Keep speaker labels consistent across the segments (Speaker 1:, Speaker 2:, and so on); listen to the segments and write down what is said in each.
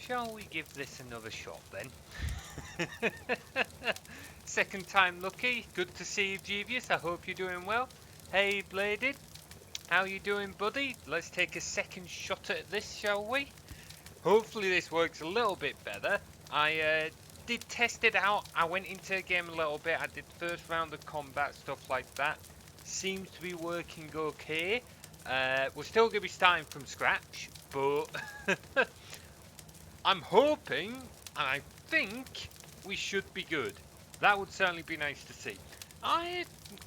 Speaker 1: Shall we give this another shot then? Second time lucky. Good to see you, Jeevious. I hope you're doing well. Hey, Bladed. How you doing, buddy? Let's take a second shot at this, shall we? Hopefully this works a little bit better. I did test it out. I went into the game a little bit. I did first round of combat, stuff like that. Seems to be working okay. We're still going to be starting from scratch, but I'm hoping, and I think, we should be good. That would certainly be nice to see.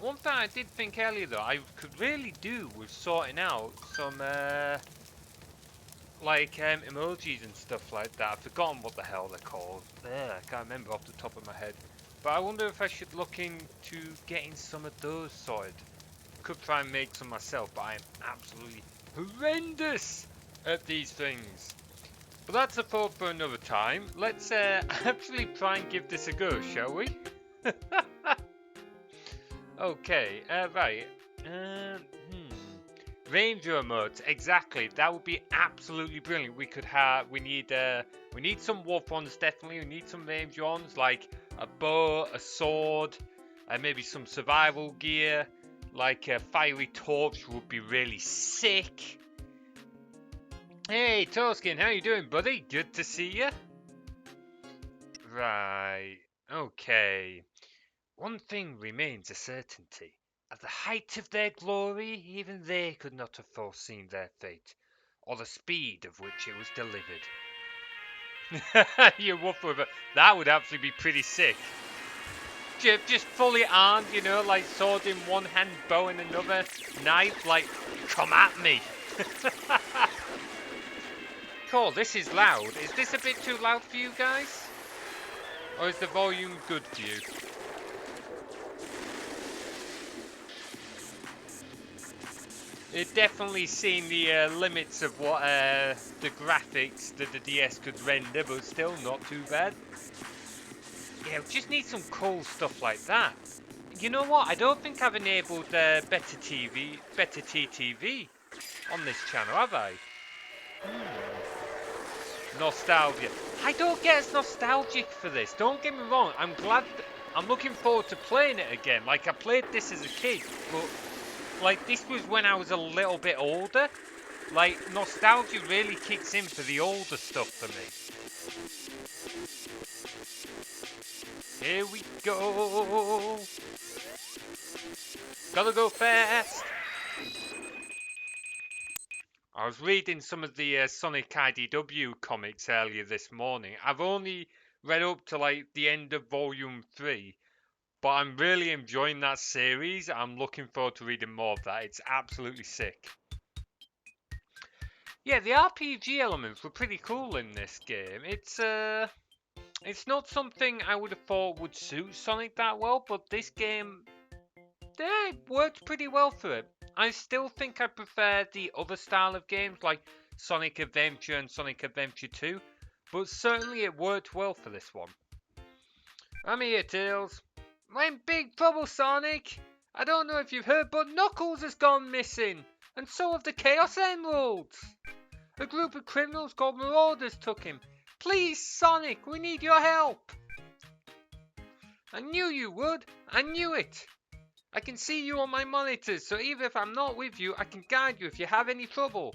Speaker 1: One thing I did think earlier though, I could really do with sorting out some emojis and stuff like that. I've forgotten what the hell they're called. I can't remember off the top of my head. But I wonder if I should look into getting some of those sorted. Could try and make some myself, but I am absolutely horrendous at these things. But that's a thought for another time. Let's actually try and give this a go, shall we? Okay, right. Ranger modes, exactly. That would be absolutely brilliant. We need some wolf ones definitely. We need some ranger ones like a bow, a sword, maybe some survival gear, like a fiery torch would be really sick. Hey, Toskin, how you doing, buddy? Good to see you. Right. Okay. One thing remains a certainty. At the height of their glory, even they could not have foreseen their fate, or the speed of which it was delivered. You woof with it. That would actually be pretty sick. Just fully armed, you know, like sword in one hand, bow in another, knife, like, come at me. Cool, this is loud. Is this a bit too loud for you guys? Or is the volume good for you? It definitely seen the limits of what the graphics that the DS could render, but still not too bad. Yeah, we just need some cool stuff like that. You know what? I don't think I've enabled better TTV on this channel, have I? Nostalgia. I don't get as nostalgic for this. Don't get me wrong. I'm looking forward to playing it again. Like I played this as a kid, but like this was when I was a little bit older. Like nostalgia really kicks in for the older stuff for me. Here we go. Gotta go fast. I was reading some of the Sonic IDW comics earlier this morning. I've only read up to like the end of volume 3, but I'm really enjoying that series. I'm looking forward to reading more of that. It's absolutely sick. Yeah, the RPG elements were pretty cool in this game. It's not something I would have thought would suit Sonic that well, but this game, it worked pretty well for it. I still think I prefer the other style of games like Sonic Adventure and Sonic Adventure 2, but certainly it worked well for this one. I'm here, Tails. We're in big trouble, Sonic. I don't know if you've heard, but Knuckles has gone missing, and so have the Chaos Emeralds. A group of criminals called Marauders took him. Please, Sonic, we need your help. I knew you would. I knew it. I can see you on my monitors, so even if I'm not with you, I can guide you if you have any trouble.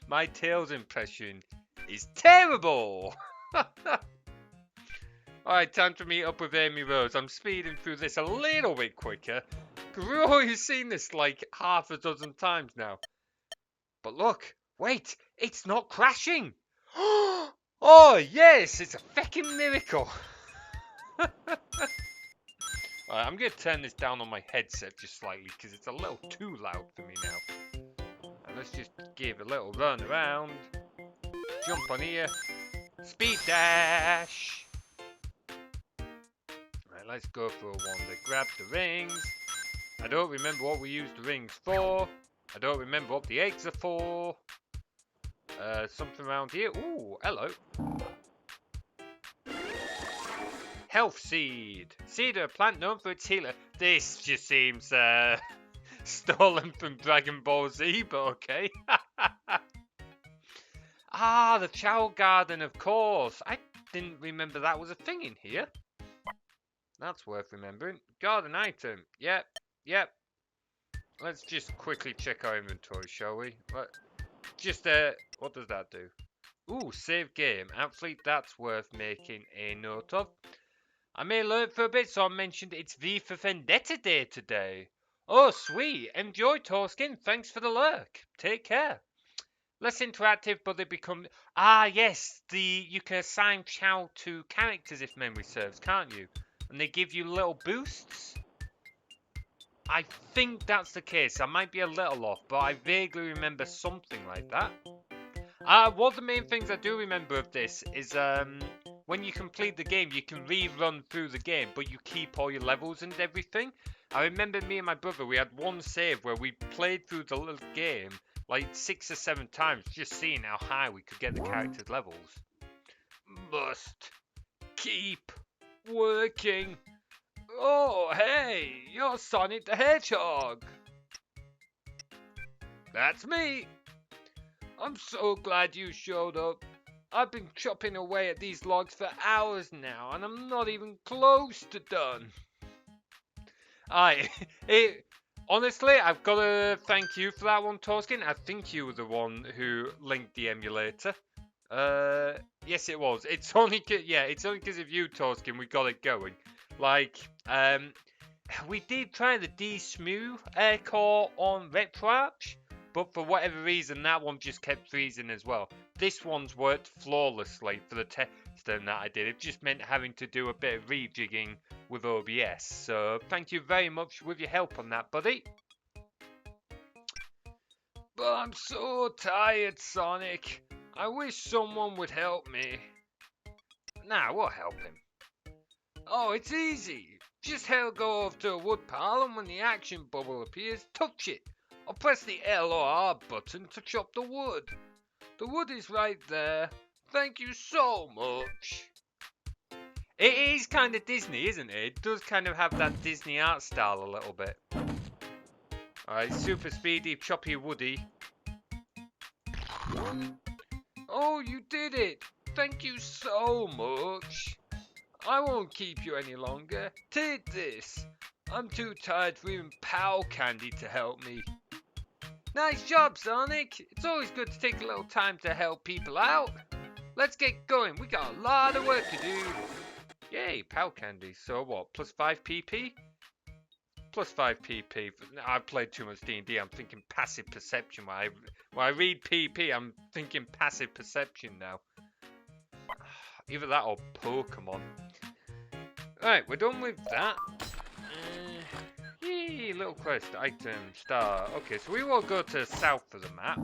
Speaker 1: My Tails impression is terrible. Alright, time to meet up with Amy Rose. I'm speeding through this a little bit quicker, because we've already seen this like half a dozen times now. But look, wait, it's not crashing. Oh yes, it's a feckin' miracle. Alright, I'm going to turn this down on my headset just slightly because it's a little too loud for me now. And let's just give a little run around. Jump on here. Speed dash. Right, let's go for a wander. Grab the rings. I don't remember what we used the rings for. I don't remember what the eggs are for. Something around here. Ooh, hello. Health seed. Seed, a plant known for its healer. This just seems stolen from Dragon Ball Z, but okay. Ah, the Chow Garden, of course. I didn't remember that was a thing in here. That's worth remembering. Garden item. Yep, yep. Let's just quickly check our inventory, shall we? What does that do? Ooh, save game. Athlete, that's worth making a note of. I may learn for a bit, so I mentioned it's V for Vendetta Day today. Oh, sweet. Enjoy, Torskin. Thanks for the lurk. Take care. Less interactive, but they become... Ah, yes. You can assign Chow to characters if memory serves, can't you? And they give you little boosts. I think that's the case. I might be a little off, but I vaguely remember something like that. One of the main things I do remember of this is when you complete the game, you can rerun through the game, but you keep all your levels and everything. I remember me and my brother, we had one save where we played through the little game like 6 or 7 times, just seeing how high we could get the characters' levels. Must keep working. Oh, hey, you're Sonic the Hedgehog. That's me. I'm so glad you showed up. I've been chopping away at these logs for hours now, and I'm not even close to done. Honestly, I've got to thank you for that one, Torskin. I think you were the one who linked the emulator. Yes, it was. It's only because of you, Torskin, we got it going. Like, we did try the D-Smooth core on RetroArch, but for whatever reason, that one just kept freezing as well. This one's worked flawlessly for the testing that I did. It just meant having to do a bit of rejigging with OBS. So thank you very much with your help on that, buddy. But I'm so tired, Sonic. I wish someone would help me. Nah, we'll help him. Oh, it's easy. Just go over to a wood pile, and when the action bubble appears, touch it. Or press the L or R button to chop the wood. The wood is right there. Thank you so much. It is kind of Disney, isn't it? It does kind of have that Disney art style a little bit. Alright, super speedy, choppy, woody. Oh, you did it! Thank you so much. I won't keep you any longer. Take this. I'm too tired for even Pow Candy to help me. Nice job, Sonic. It's always good to take a little time to help people out. Let's get going. We got a lot of work to do. Yay, Pow Candy. So what, plus 5 PP? Plus 5 PP. I've played too much D&D. I'm thinking passive perception. When I read PP, I'm thinking passive perception now. Either that or Pokemon. Right, we're done with that. Yay, little quest, item, star. Okay, so we will go to south of the map,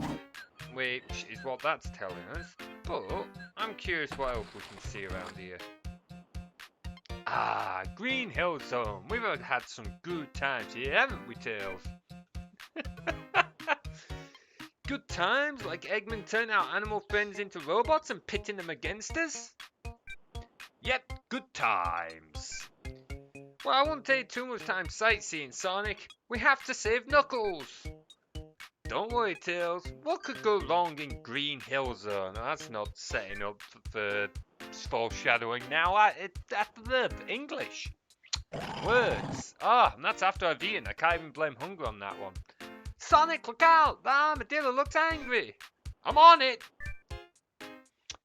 Speaker 1: which is what that's telling us. But I'm curious what else we can see around here. Ah, Green Hill Zone. We've had some good times here, haven't we, Tails? Good times, like Eggman turning our animal friends into robots and pitting them against us? Yep, good times. Well, I won't take too much time sightseeing, Sonic. We have to save Knuckles. Don't worry, Tails. What could go wrong in Green Hill Zone? That's not setting up for foreshadowing now. English. Words. And that's after I've eaten. I can't even blame hunger on that one. Sonic, look out! The armadillo looks angry. I'm on it.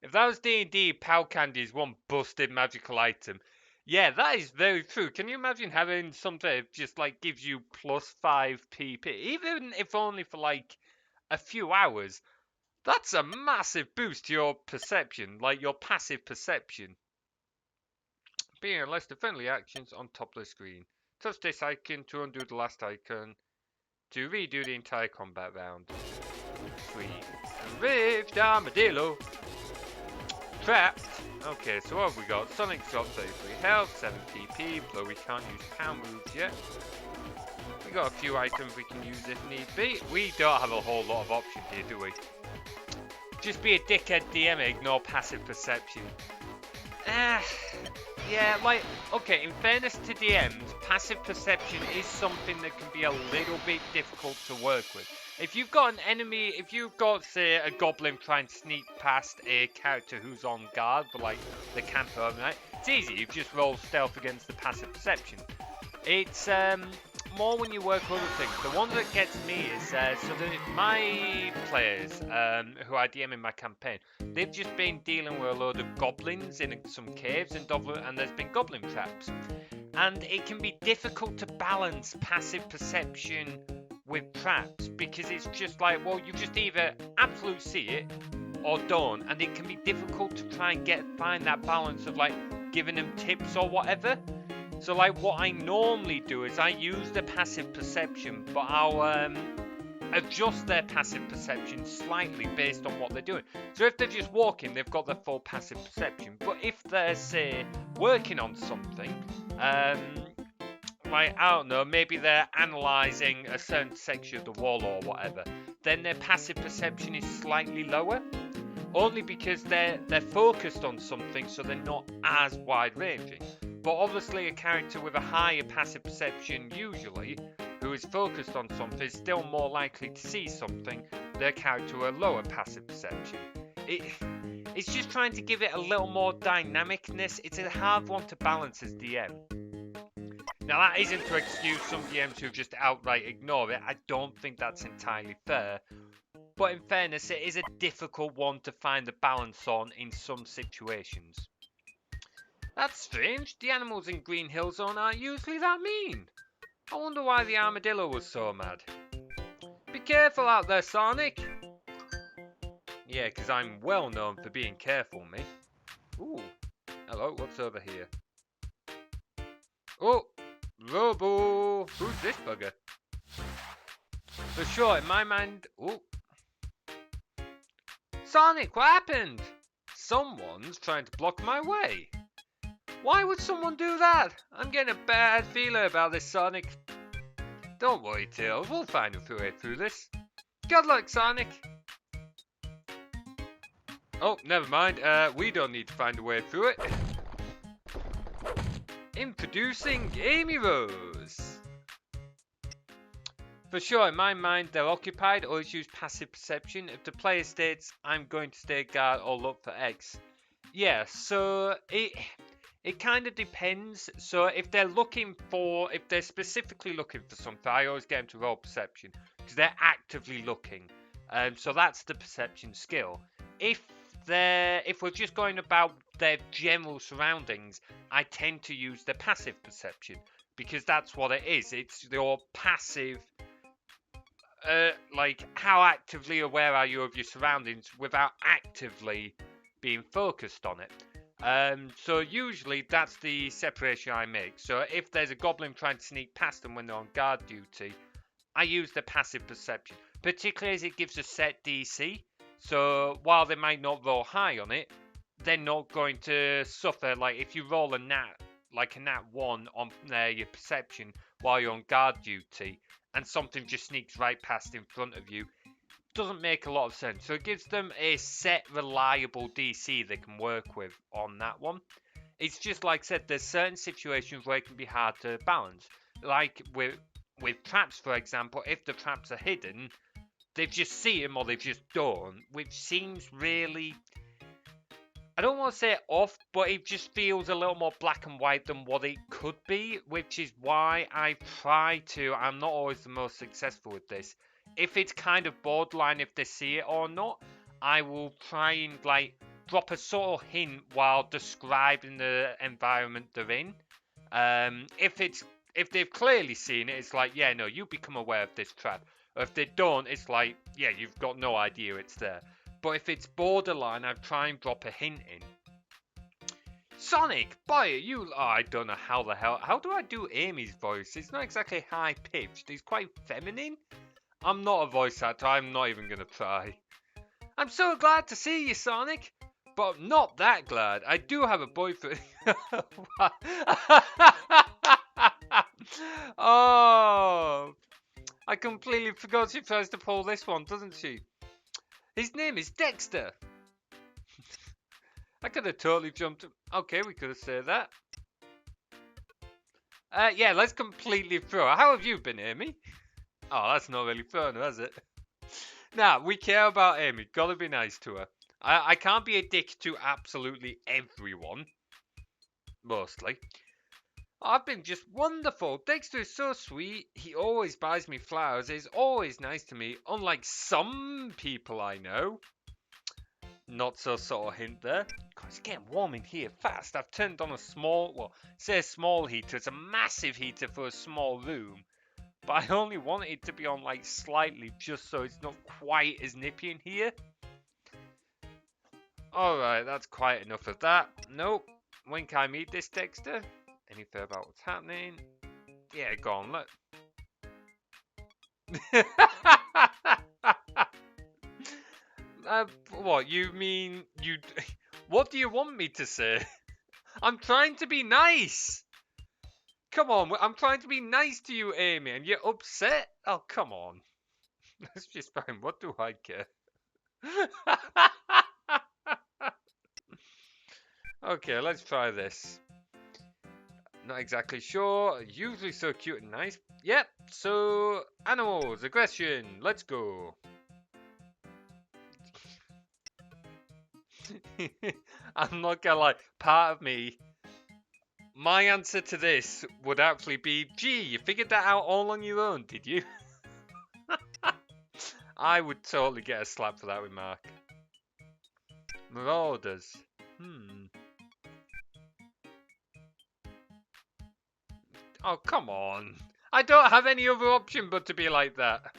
Speaker 1: If that was D&D, Pow Candy is one busted magical item. Yeah, that is very true. Can you imagine having something that just like gives you plus 5 PP, even if only for like a few hours? That's a massive boost to your perception, like your passive perception. Being less friendly actions on top of the screen. Touch this icon to undo the last icon to redo the entire combat round. Sweet. Rift Armadillo. Trapped. Okay, so what have we got? Sonic drops 33 health, 7 PP, though we can't use power moves yet. We got a few items we can use if need be. We don't have a whole lot of options here, do we? Just be a dickhead DM, ignore passive perception. Yeah, like, okay, in fairness to DMs, passive perception is something that can be a little bit difficult to work with. If you've got an enemy, if you've got, say, a goblin trying to sneak past a character who's on guard, but like the camper overnight, it's easy. You just roll stealth against the passive perception. It's more when you work other things. The one that gets me is my players who I DM in my campaign, they've just been dealing with a load of goblins in some caves and there's been goblin traps. And it can be difficult to balance passive perception with traps because it's just like, well, you just either absolutely see it or don't, and it can be difficult to try and find that balance of like giving them tips or whatever. So like what I normally do is I use the passive perception, but I'll adjust their passive perception slightly based on what they're doing. So if they're just walking, they've got their full passive perception. But if they're, say, working on something, like, I don't know, maybe they're analysing a certain section of the wall or whatever, then their passive perception is slightly lower. Only because they're focused on something, so they're not as wide-ranging. But obviously a character with a higher passive perception usually, who is focused on something, is still more likely to see something than a character with a lower passive perception. It's just trying to give it a little more dynamicness. It's a hard one to balance as DM. Now that isn't to excuse some DMs who just outright ignore it. I don't think that's entirely fair. But in fairness, it is a difficult one to find the balance on in some situations. That's strange. The animals in Green Hill Zone aren't usually that mean. I wonder why the armadillo was so mad. Be careful out there, Sonic. Yeah, because I'm well known for being careful, me. Ooh. Hello, what's over here? Oh, Robo. Who's this bugger? For sure, in my mind... Oh. Sonic, what happened? Someone's trying to block my way. Why would someone do that? I'm getting a bad feeling about this, Sonic. Don't worry, Tails. We'll find a way through this. Good luck, Sonic. Oh, never mind. We don't need to find a way through it. Introducing Amy Rose. For sure, in my mind, they're occupied. Always use passive perception. If the player states, I'm going to stay guard or look for X. Yeah, so it kind of depends. So if they're specifically looking for something, I always get them to roll perception because they're actively looking. So that's the perception skill. If we're just going about their general surroundings, I tend to use the passive perception because that's what it is. It's your passive. Like how actively aware are you of your surroundings without actively being focused on it. So usually that's the separation I make. So if there's a goblin trying to sneak past them when they're on guard duty, I use the passive perception, particularly as it gives a set DC. So while they might not roll high on it, they're not going to suffer. Like if you roll a nat 1 on your perception while you're on guard duty, and something just sneaks right past in front of you, doesn't make a lot of sense. So it gives them a set reliable DC they can work with on that one. It's just like I said, there's certain situations where it can be hard to balance. Like with traps, for example, if the traps are hidden, they just see them or they just don't, which seems really... I don't want to say off, but it just feels a little more black and white than what it could be, which is why I try to... I'm not always the most successful with this. If it's kind of borderline if they see it or not, I will try and like drop a sort of hint while describing the environment they're in. If they've clearly seen it, it's like, yeah, no, you become aware of this trap. Or if they don't, it's like, yeah, you've got no idea it's there. But if it's borderline, I try and drop a hint in. Sonic, boy, you... Oh, I don't know how the hell... How do I do Amy's voice? It's not exactly high-pitched. It's quite feminine. I'm not a voice actor. I'm not even going to try. I'm so glad to see you, Sonic. But not that glad. I do have a boyfriend. Oh... I completely forgot she tries to pull this one, doesn't she? His name is Dexter. I could have totally jumped... Okay, we could have said that. Yeah, let's completely throw. How have you been, Amy? Oh, that's not really fun, has it? Nah, we care about Amy. Gotta be nice to her. I can't be a dick to absolutely everyone. Mostly. I've been just wonderful. Dexter is so sweet. He always buys me flowers. He's always nice to me. Unlike some people I know. Not so subtle hint there. God, it's getting warm in here fast. I've turned on a small, well, say a small heater. It's a massive heater for a small room. But I only want it to be on like slightly just so it's not quite as nippy in here. Alright, that's quite enough of that. Nope. When can I meet this Dexter? Anything about what's happening? Yeah, go on, look. What, you mean you... What do you want me to say? I'm trying to be nice! Come on, I'm trying to be nice to you, Amy, and you're upset? Oh, come on. That's just fine. What do I care? Okay, let's try this. Not exactly sure. Usually so cute and nice. Yep, so animals, aggression, let's go. I'm not gonna lie, part of me, my answer to this would actually be, gee, you figured that out all on your own, did you? I would totally get a slap for that remark. Marauders. Oh, come on. I don't have any other option but to be like that.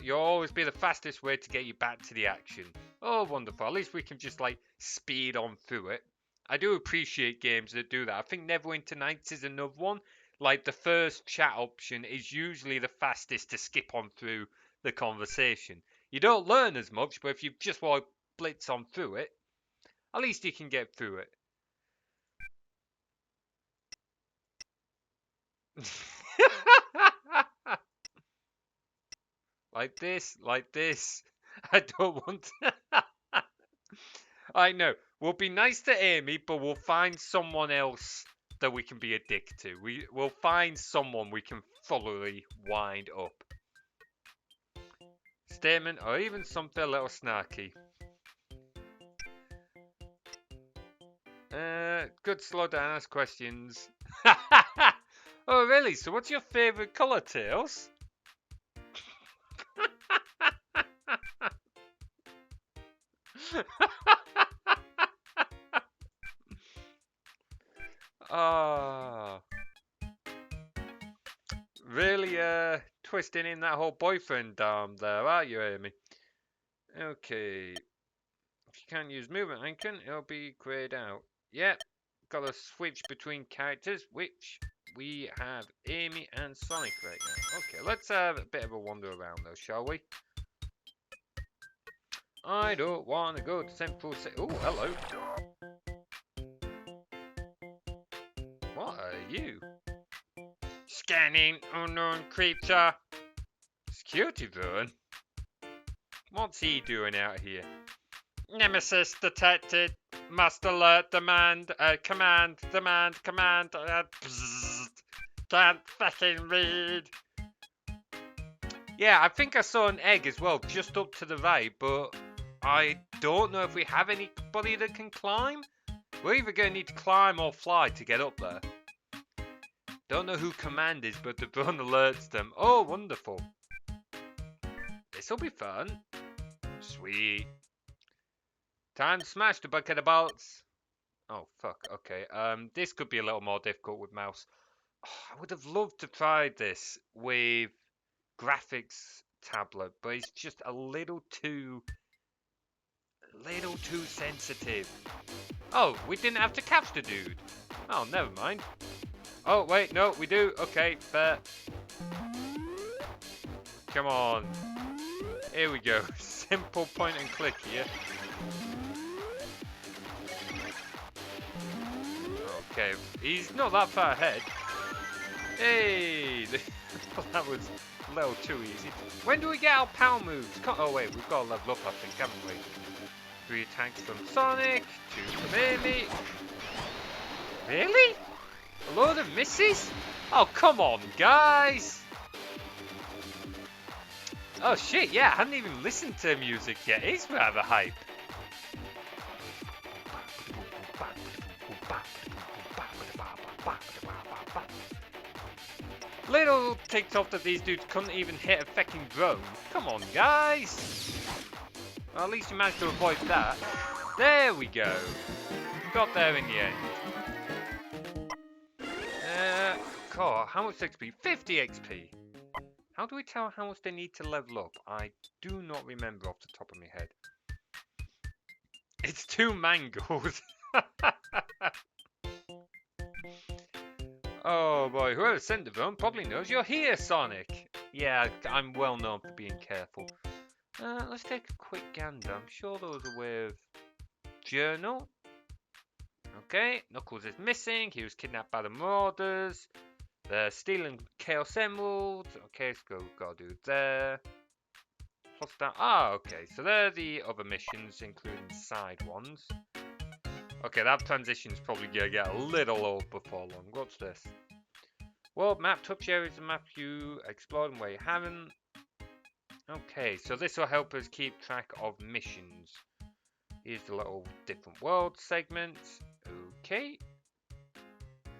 Speaker 1: You'll always be the fastest way to get you back to the action. Oh, wonderful. At least we can just, like, speed on through it. I do appreciate games that do that. I think Neverwinter Nights is another one. Like, the first chat option is usually the fastest to skip on through the conversation. You don't learn as much, but if you just want to blitz on through it, at least you can get through it. Like this, like this. I don't want to. I know. We'll be nice to Amy, but we'll find someone else that we can be a dick to. We'll find someone we can thoroughly wind up. Statement, or even something a little snarky. Good slow down, ask questions. Oh, really? So what's your favourite colour, Tails? Oh. Really, twisting in that whole boyfriend arm there, are you, Amy? Okay. If you can't use movement icon, it'll be grayed out. Yep. Got to switch between characters, which we have Amy and Sonic right now. Okay, let's have a bit of a wander around though, shall we? I don't want to go to Central City. Oh, hello. What are you? Scanning unknown creature. Security drone? What's he doing out here? Nemesis detected. Must alert. Demand. Command. Demand. Command. Can't fucking read. Yeah, I think I saw an egg as well, just up to the right, but I don't know if we have anybody that can climb. We're either going to need to climb or fly to get up there. Don't know who command is, but the drone alerts them. Oh, wonderful. This'll be fun. Sweet. Time to smash the bucket of bolts. Oh, fuck. Okay. This could be a little more difficult with mouse. Oh, I would have loved to try this with graphics tablet, but it's just a little too sensitive. Oh, we didn't have to catch the dude. Oh, never mind. Oh, wait, no, we do. Okay, fair. Come on. Here we go. Simple point and click here. Okay, he's not that far ahead. Hey! That was a little too easy. When do we get our power moves? Oh wait, we've got to level up, I think, haven't we? 3 attacks from Sonic, 2 from Amy. Really? A load of misses? Oh, come on, guys! Oh shit, yeah, I hadn't even listened to music yet. It's rather hype. Little ticked off that these dudes couldn't even hit a fucking drone. Come on, guys! Well, at least you managed to avoid that. There we go. Got there in the end. God, how much XP? 50 XP. How do we tell how much they need to level up? I do not remember off the top of my head. It's 2 mangoes. Oh boy, whoever sent the phone probably knows you're here, Sonic. Yeah, I'm well known for being careful. Let's take a quick gander. I'm sure there was a way of... Journal. Okay, Knuckles is missing. He was kidnapped by the Marauders. They're stealing Chaos Emeralds. Okay, so gotta do there. What's that? Ah, okay. So they're the other missions, including side ones. Okay, that transition's probably gonna get a little old before long. What's this? World map. Touch areas of map you explored and where you haven't. Okay, so this will help us keep track of missions. Here's the little different world segments. Okay.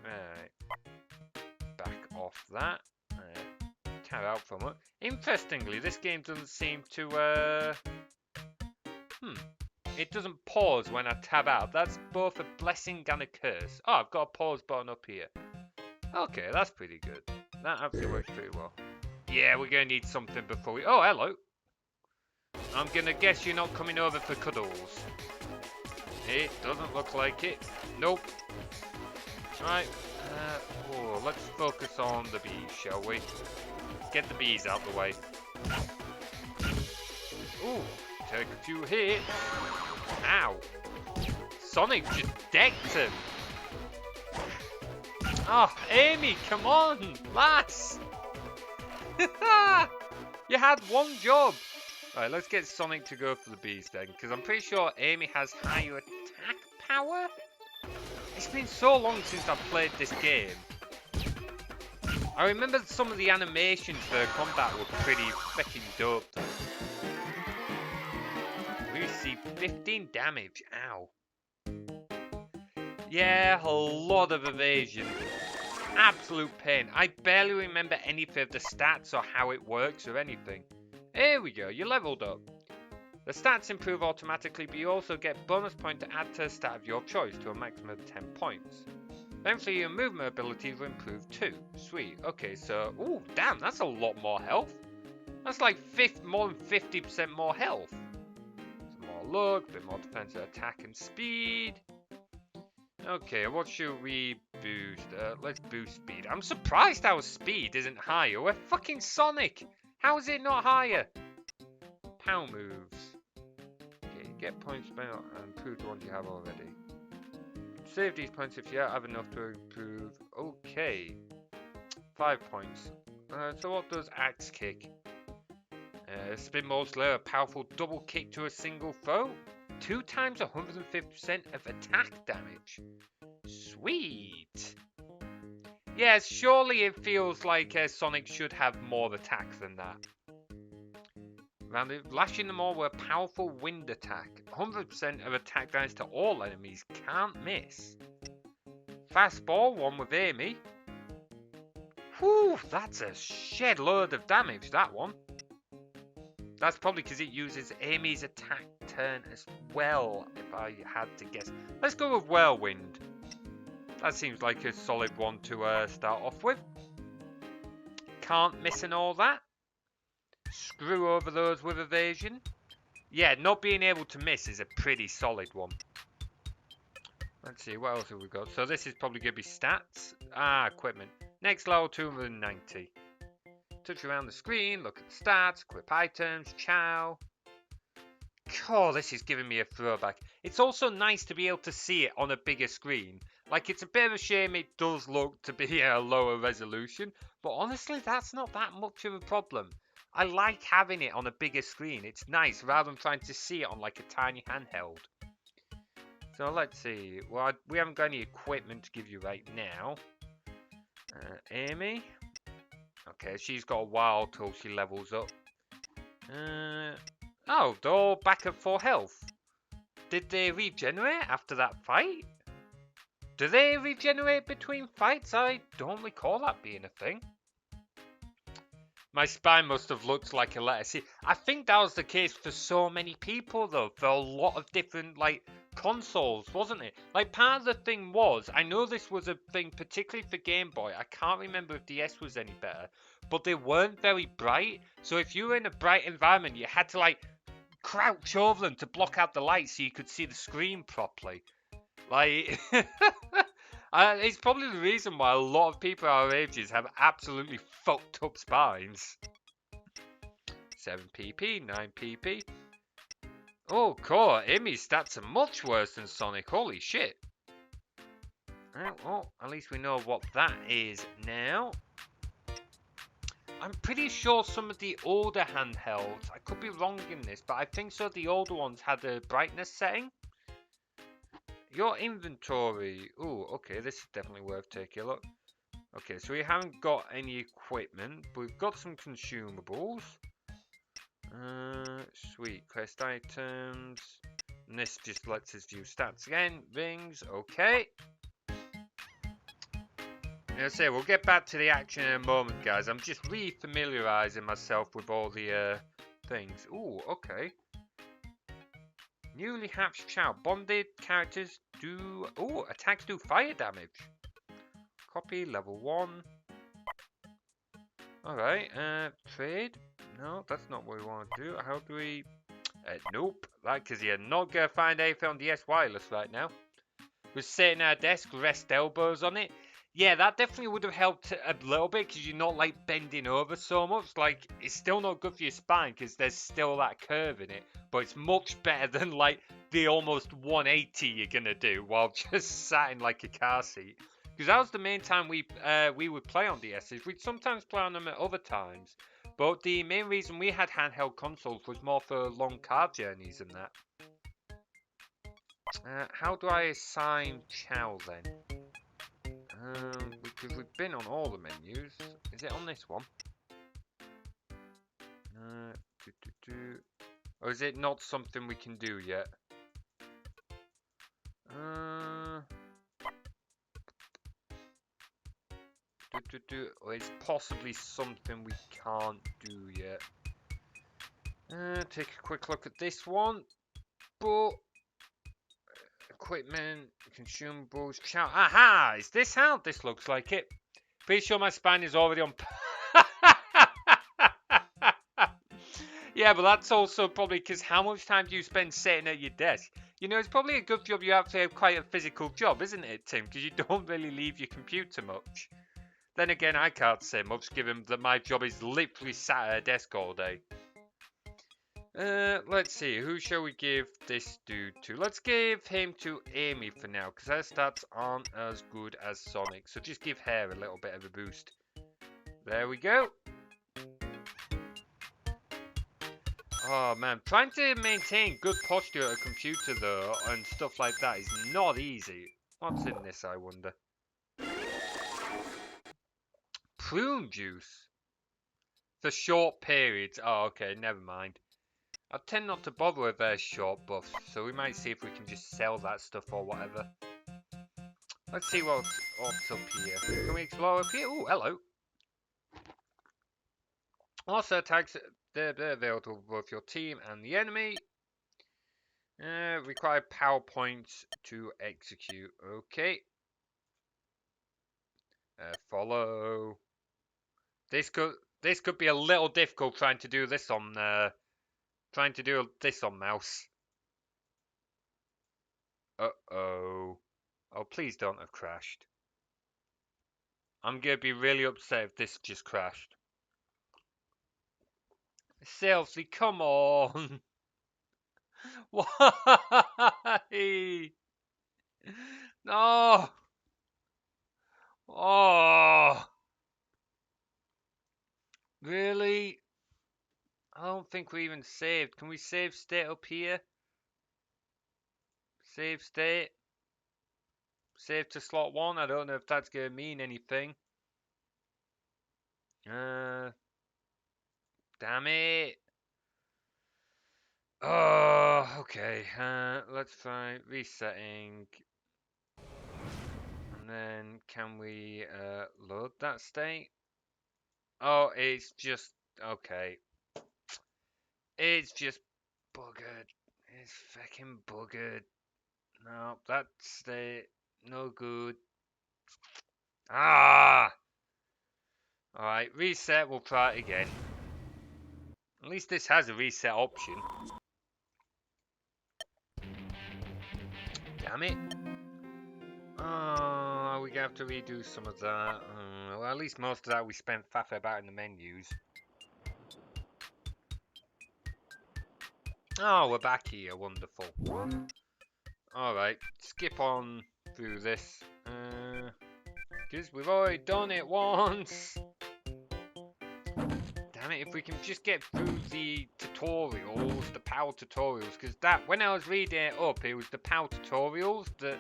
Speaker 1: Alright. Back off that. Tab out from it. Interestingly, this game doesn't seem to, It doesn't pause when I tab out. That's both a blessing and a curse. Oh, I've got a pause button up here. Okay, that's pretty good. That actually works pretty well. Yeah, we're going to need something before we... Oh, hello. I'm going to guess you're not coming over for cuddles. It doesn't look like it. Nope. Right. Let's focus on the bees, shall we? Get the bees out the way. Ooh, take a few hits. Ow. Sonic just decked him. Oh, Amy, come on, lass. You had one job. Alright, let's get Sonic to go for the bees then, because I'm pretty sure Amy has higher attack power. It's been so long since I've played this game. I remember some of the animations for combat were pretty freaking dope though. We see 15 damage. Ow. Yeah, a lot of evasion. Absolute pain. I barely remember anything of the stats or how it works or anything. Here we go, you leveled up. The stats improve automatically, but you also get bonus point to add to a stat of your choice to a maximum of 10 points. Eventually your movement abilities will improve too. Sweet. Okay, so... Ooh, damn, that's a lot more health. That's like more than 50% more health. Some more luck, a bit more defensive attack and speed. Okay, what should we boost? Let's boost speed. I'm surprised our speed isn't higher. We're fucking Sonic. How is it not higher? Power moves. Okay, get points spent and improve the ones you have already. Save these points if you have enough to improve. Okay. 5 points. So what does Axe Kick? Spin mostly a powerful double kick to a single foe. 2 times 150% of attack damage. Sweet. Yes, surely it feels like Sonic should have more attack than that. Lashing them all with a powerful wind attack. 100% of attack damage to all enemies. Can't miss. Fastball, one with Amy. Whew, that's a shed load of damage, that one. That's probably because it uses Amy's attack turn as well, if I had to guess. Let's go with Whirlwind. That seems like a solid one to start off with. Can't miss and all that. Screw over those with evasion. Yeah, not being able to miss is a pretty solid one. Let's see, what else have we got? So this is probably going to be stats. Equipment. Next level, 290. Touch around the screen, look at the stats, equip items, chow. Oh, this is giving me a throwback. It's also nice to be able to see it on a bigger screen. Like, it's a bit of a shame it does look to be a lower resolution, but honestly, that's not that much of a problem. I like having it on a bigger screen. It's nice rather than trying to see it on like a tiny handheld. So let's see. Well, we haven't got any equipment to give you right now. Amy. Okay, she's got a while till she levels up. Oh, they're all back at full health. Did they regenerate after that fight? Do they regenerate between fights? I don't recall that being a thing. My spine must have looked like a letter C. I think that was the case for so many people, though, for a lot of different, like, consoles, wasn't it? Like, part of the thing was, I know this was a thing particularly for Game Boy. I can't remember if DS was any better, but they weren't very bright. So if you were in a bright environment, you had to, like, crouch over them to block out the light so you could see the screen properly. Like, it's probably the reason why a lot of people our ages have absolutely fucked up spines. 7 pp, 9 pp. Oh, core, Amy's stats are much worse than Sonic. Holy shit. Well, at least we know what that is now. I'm pretty sure some of the older handhelds, I could be wrong in this, but I think so the older ones had a brightness setting. Your inventory. Oh, okay, this is definitely worth taking a look. Okay, so we haven't got any equipment, but we've got some consumables. Sweet, quest items. And this just lets us view stats again. Rings, okay. As I say, we'll get back to the action in a moment, guys. I'm just re-familiarizing myself with all the things. Ooh, okay. Newly hatched child. Bonded characters do... Ooh, attacks do fire damage. Copy, level 1. Alright, trade. No, that's not what we want to do. How do we... nope. Right, because you're not going to find anything on the S wireless right now. We're sitting at our desk, rest elbows on it. Yeah, that definitely would have helped a little bit because you're not like bending over so much. Like, it's still not good for your spine because there's still that curve in it. But it's much better than like the almost 180 you're going to do while just sat in like a car seat. Because that was the main time we would play on DSs. We'd sometimes play on them at other times. But the main reason we had handheld consoles was more for long car journeys and that. How do I assign Chow then? Because we've been on all the menus. Is it on this one? Or is it not something we can do yet? Or it's possibly something we can't do yet. Take a quick look at this one. But equipment, consumables, chow. Aha! Is this how this looks like it? Pretty sure my spine is already on. Yeah, but that's also probably because how much time do you spend sitting at your desk? You know, it's probably a good job you actually have quite a physical job, isn't it, Tim? Because you don't really leave your computer much. Then again, I can't say much given that my job is literally sat at a desk all day. Let's see, who shall we give this dude to? Let's give him to Amy for now, because her stats aren't as good as Sonic. So just give her a little bit of a boost. There we go. Oh man, trying to maintain good posture at a computer though, and stuff like that is not easy. What's in this, I wonder? Prune juice? For short periods. Oh, okay, never mind. I tend not to bother with their short buffs, so we might see if we can just sell that stuff or whatever. Let's see what's up here. Can we explore up here? Oh, hello. Also attacks they're available to both your team and the enemy. Require power points to execute. Okay. Follow. This could be a little difficult trying to do this on mouse. Uh-oh. Oh, please don't have crashed. I'm gonna be really upset if this just crashed. Seriously, come on. Why? No. Oh. Really? I don't think we even saved. Can we save state up here? Save state. Save to slot 1. I don't know if that's going to mean anything. Damn it. Oh, okay. Let's try resetting. And then can we load that state? Oh, it's just okay. It's just buggered. It's fucking buggered. No, that state no good. Ah! Alright, reset, we'll try it again. At least this has a reset option. Damn it. Oh, we're gonna have to redo some of that. Well, at least most of that we spent faffing about in the menus. Oh, we're back here. Wonderful. Alright, skip on through this. Because we've already done it once. Damn it, if we can just get through the tutorials, the power tutorials, because that, when I was reading it up, it was the power tutorials that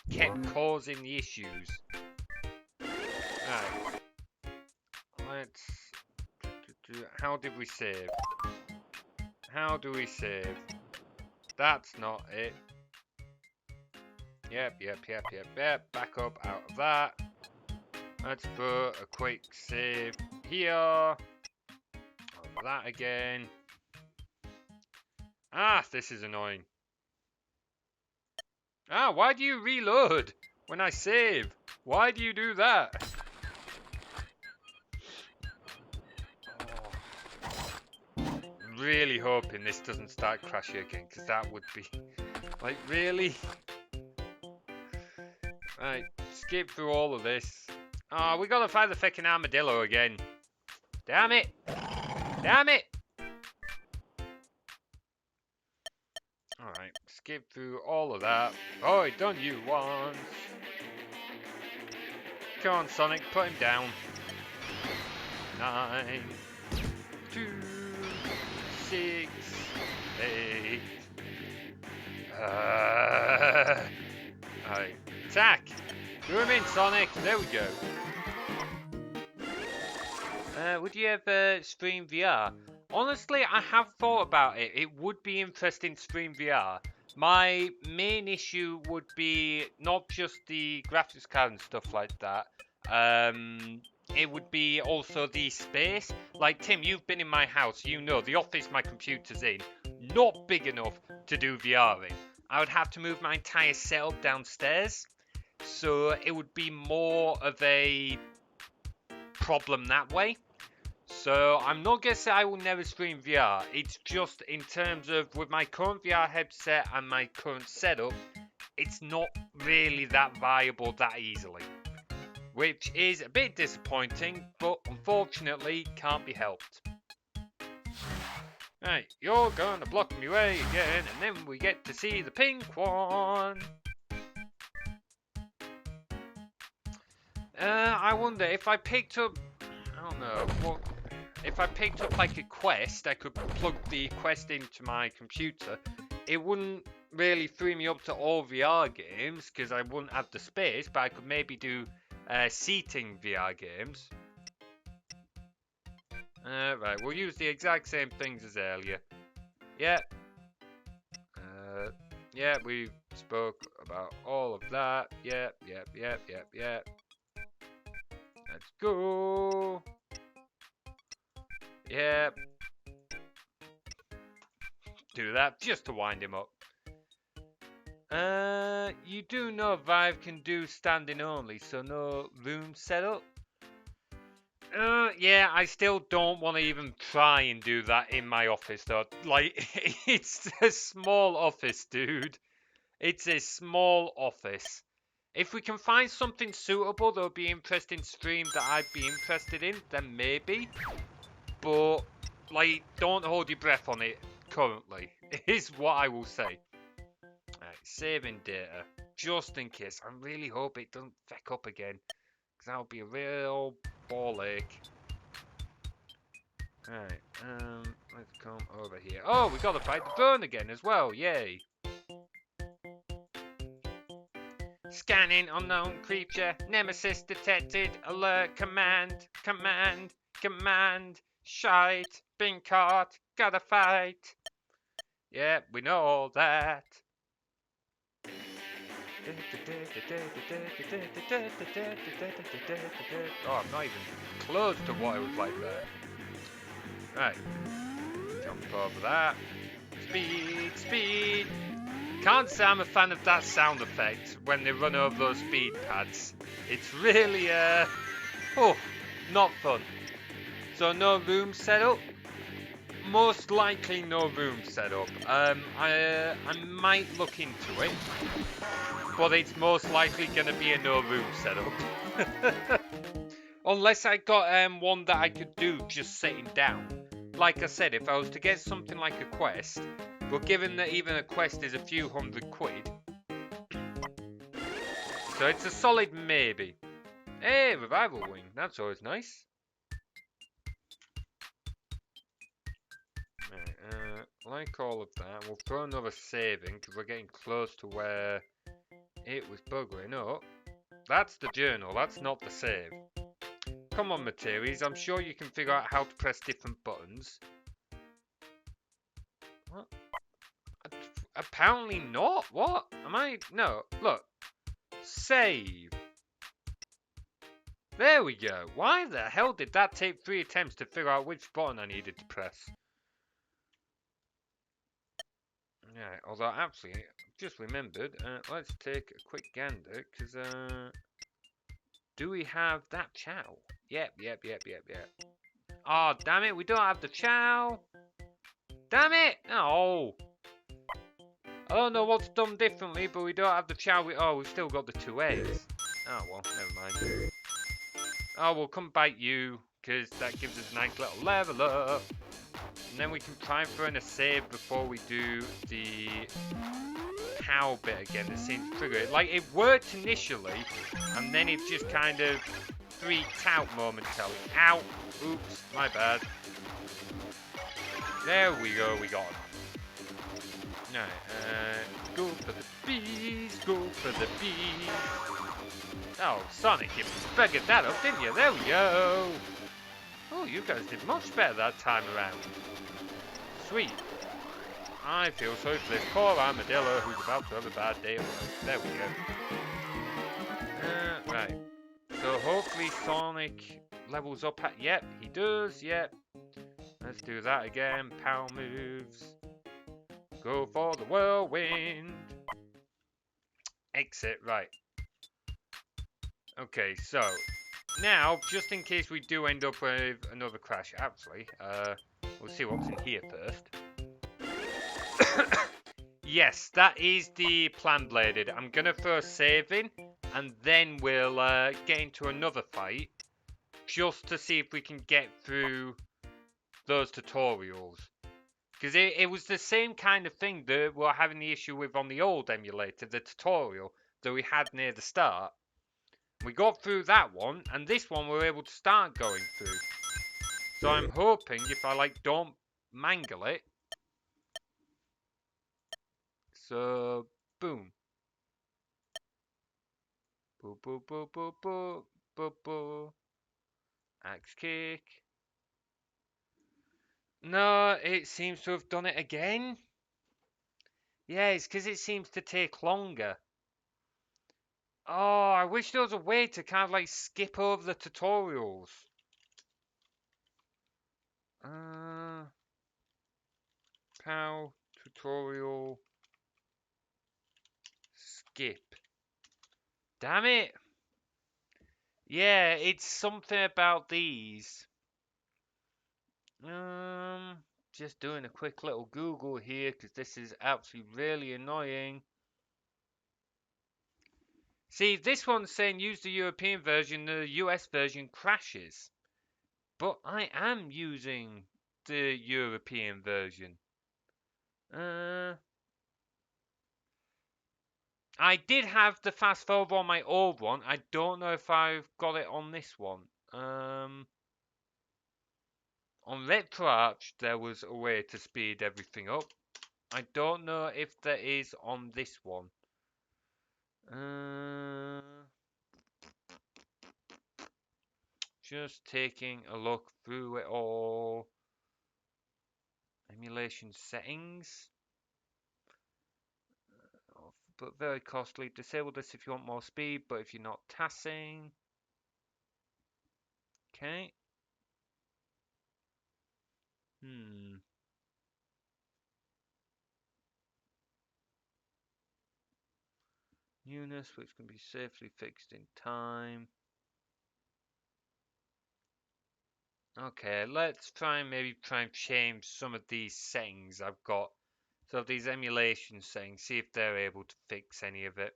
Speaker 1: kept causing the issues. Right. Let's... How did we save? How do we save? That's not it. Yep. Back up out of that. Let's put a quick save here. Over that again. Ah, this is annoying. Ah, why do you reload when I save? Why do you do that? Oh. Really hoping this doesn't start crashing again, because that would be... Like, really? Right, skip through all of this. Oh, we gotta find the fucking armadillo again. Damn it! Damn it! Alright, skip through all of that. Oh, I done you once. Come on, Sonic, put him down. 9, 2, 6, 8. Alright, attack! Do him in, Sonic. There we go. Would you ever stream VR? Honestly, I have thought about it. It would be interesting to stream VR. My main issue would be not just the graphics card and stuff like that. It would be also the space. Like, Tim, you've been in my house. You know, the office my computer's in, not big enough to do VR in. I would have to move my entire setup downstairs. So it would be more of a problem that way. So I'm not gonna say I will never stream VR. It's just in terms of with my current VR headset and my current setup, it's not really that viable that easily. Which is a bit disappointing, but unfortunately can't be helped. Right, you're gonna block me way again, and then we get to see the pink one. I wonder if I picked up, I don't know, what, if I picked up like a quest, I could plug the quest into my computer. It wouldn't really free me up to all VR games because I wouldn't have the space, but I could maybe do seating VR games. Right, we'll use the exact same things as earlier. Yep. Yeah, we spoke about all of that. Yep. Let's go. Yep. Do that just to wind him up. You do know Vive can do standing only, so no room setup? Yeah, I still don't want to even try and do that in my office, though. Like, it's a small office, dude. It's a small office. If we can find something suitable that would be interesting to stream that I'd be interested in, then maybe. But, like, don't hold your breath on it currently, is what I will say. Right, saving data, just in case. I really hope it doesn't feck up again, because that would be a real ball ache. Right, let's come over here. Oh, we gotta fight the drone again as well, yay. Scanning unknown creature, nemesis detected, alert, command. command, shite, been caught, gotta fight. Yeah, we know all that. Oh, I'm not even close to what it was like there. Right, jump over that. Speed, speed. Can't say I'm a fan of that sound effect when they run over those speed pads. It's really, not fun. So no room set up. Most likely no room set up. I might look into it, but it's most likely gonna be a no room setup. Unless I got one that I could do just sitting down. Like I said, if I was to get something like a quest, but given that even a quest is a few £100, so it's a solid maybe. Hey, revival wing, that's always nice. Right, like all of that, we'll throw another save in because we're getting close to where it was buggering up. That's the journal, that's not the save. Come on, Materies, I'm sure you can figure out how to press different buttons. What? Apparently not. What? Am I? No. Look. Save. There we go. Why the hell did that take 3 attempts to figure out which button I needed to press? Yeah, although actually, I've just remembered, let's take a quick gander, because, do we have that chow? Yep. Oh, damn it, we don't have the chow. Damn it! Oh. I don't know what's done differently, but we don't have the chow. We've still got the 2 A's. Oh, well, never mind. Oh, we'll come bite you, because that gives us a nice little level up. And then we can try and throw in a save before we do the cow bit again that seems to trigger it. Like, it worked initially, and then it just kind of freaked out momentarily. Ow! Oops, my bad. There we go, we got him. Alright, go for the bees, go for the bees. Oh, Sonic, you figured that up, didn't you? There we go. Oh, you guys did much better that time around. Sweet. I feel sorry for this poor armadillo who's about to have a bad day at work. There we go. Right. So hopefully Sonic levels up at... Yep, he does, yep. Let's do that again. Power moves. Go for the whirlwind. Exit, right. Okay, so now, just in case we do end up with another crash, actually, we'll see what's in here first. Yes, that is the plan, Bladed. I'm going to first save in, and then we'll get into another fight, just to see if we can get through those tutorials. Because it was the same kind of thing that we were having the issue with on the old emulator, the tutorial that we had near the start. We got through that one, and this one we're able to start going through. So I'm hoping if I, don't mangle it. So, boom. Boo, boo, boo, boo, boo, boo, boo. Axe kick. No, it seems to have done it again. Yeah, it's because it seems to take longer. Oh, I wish there was a way to kind of skip over the tutorials. Pow tutorial skip. Damn it. Yeah, it's something about these. Just doing a quick little Google here because this is absolutely really annoying. See, this one's saying use the European version, the US version crashes. But I am using the European version. I did have the fast forward on my old one. I don't know if I've got it on this one. On RetroArch, there was a way to speed everything up. I don't know if there is on this one. Just taking a look through it all. Emulation settings. But very costly. Disable this if you want more speed, but if you're not tassing. Okay. Newness, which can be safely fixed in time. Okay, let's maybe try and change some of these settings I've got. So these emulation settings, see if they're able to fix any of it.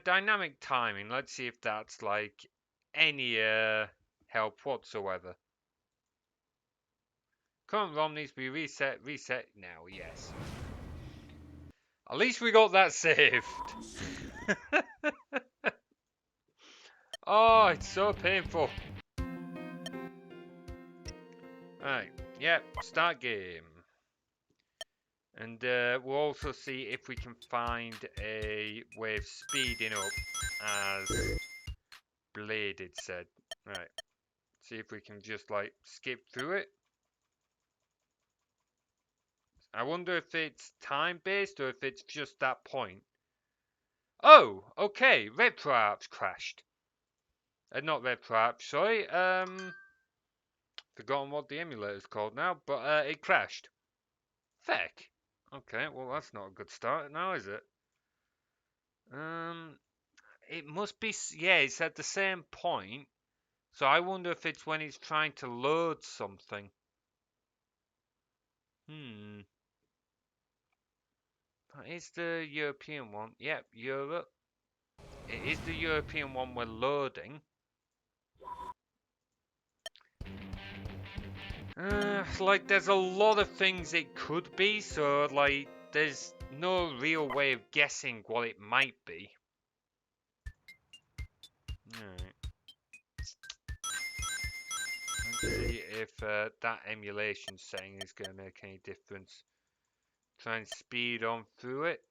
Speaker 1: Dynamic timing, let's see if that's like any help whatsoever. Current ROM needs to be reset now, yes. At least we got that saved. Oh, it's so painful. Right, yep, start game. And we'll also see if we can find a way of speeding up, as Bladed said. Right, see if we can just like skip through it. I wonder if it's time-based or if it's just that point. Oh, okay, RetroArch crashed. Not RetroArch, sorry. Forgotten what the emulator's called now, but it crashed. Feck. Okay, well that's not a good start now, is it? It must be, yeah, it's at the same point. So I wonder if it's when it's trying to load something. That is the European one. Yep, Europe. It is the European one we're loading. Like, there's a lot of things it could be, so, like, there's no real way of guessing what it might be. Alright. Let's see if that emulation setting is going to make any difference. Try and speed on through it.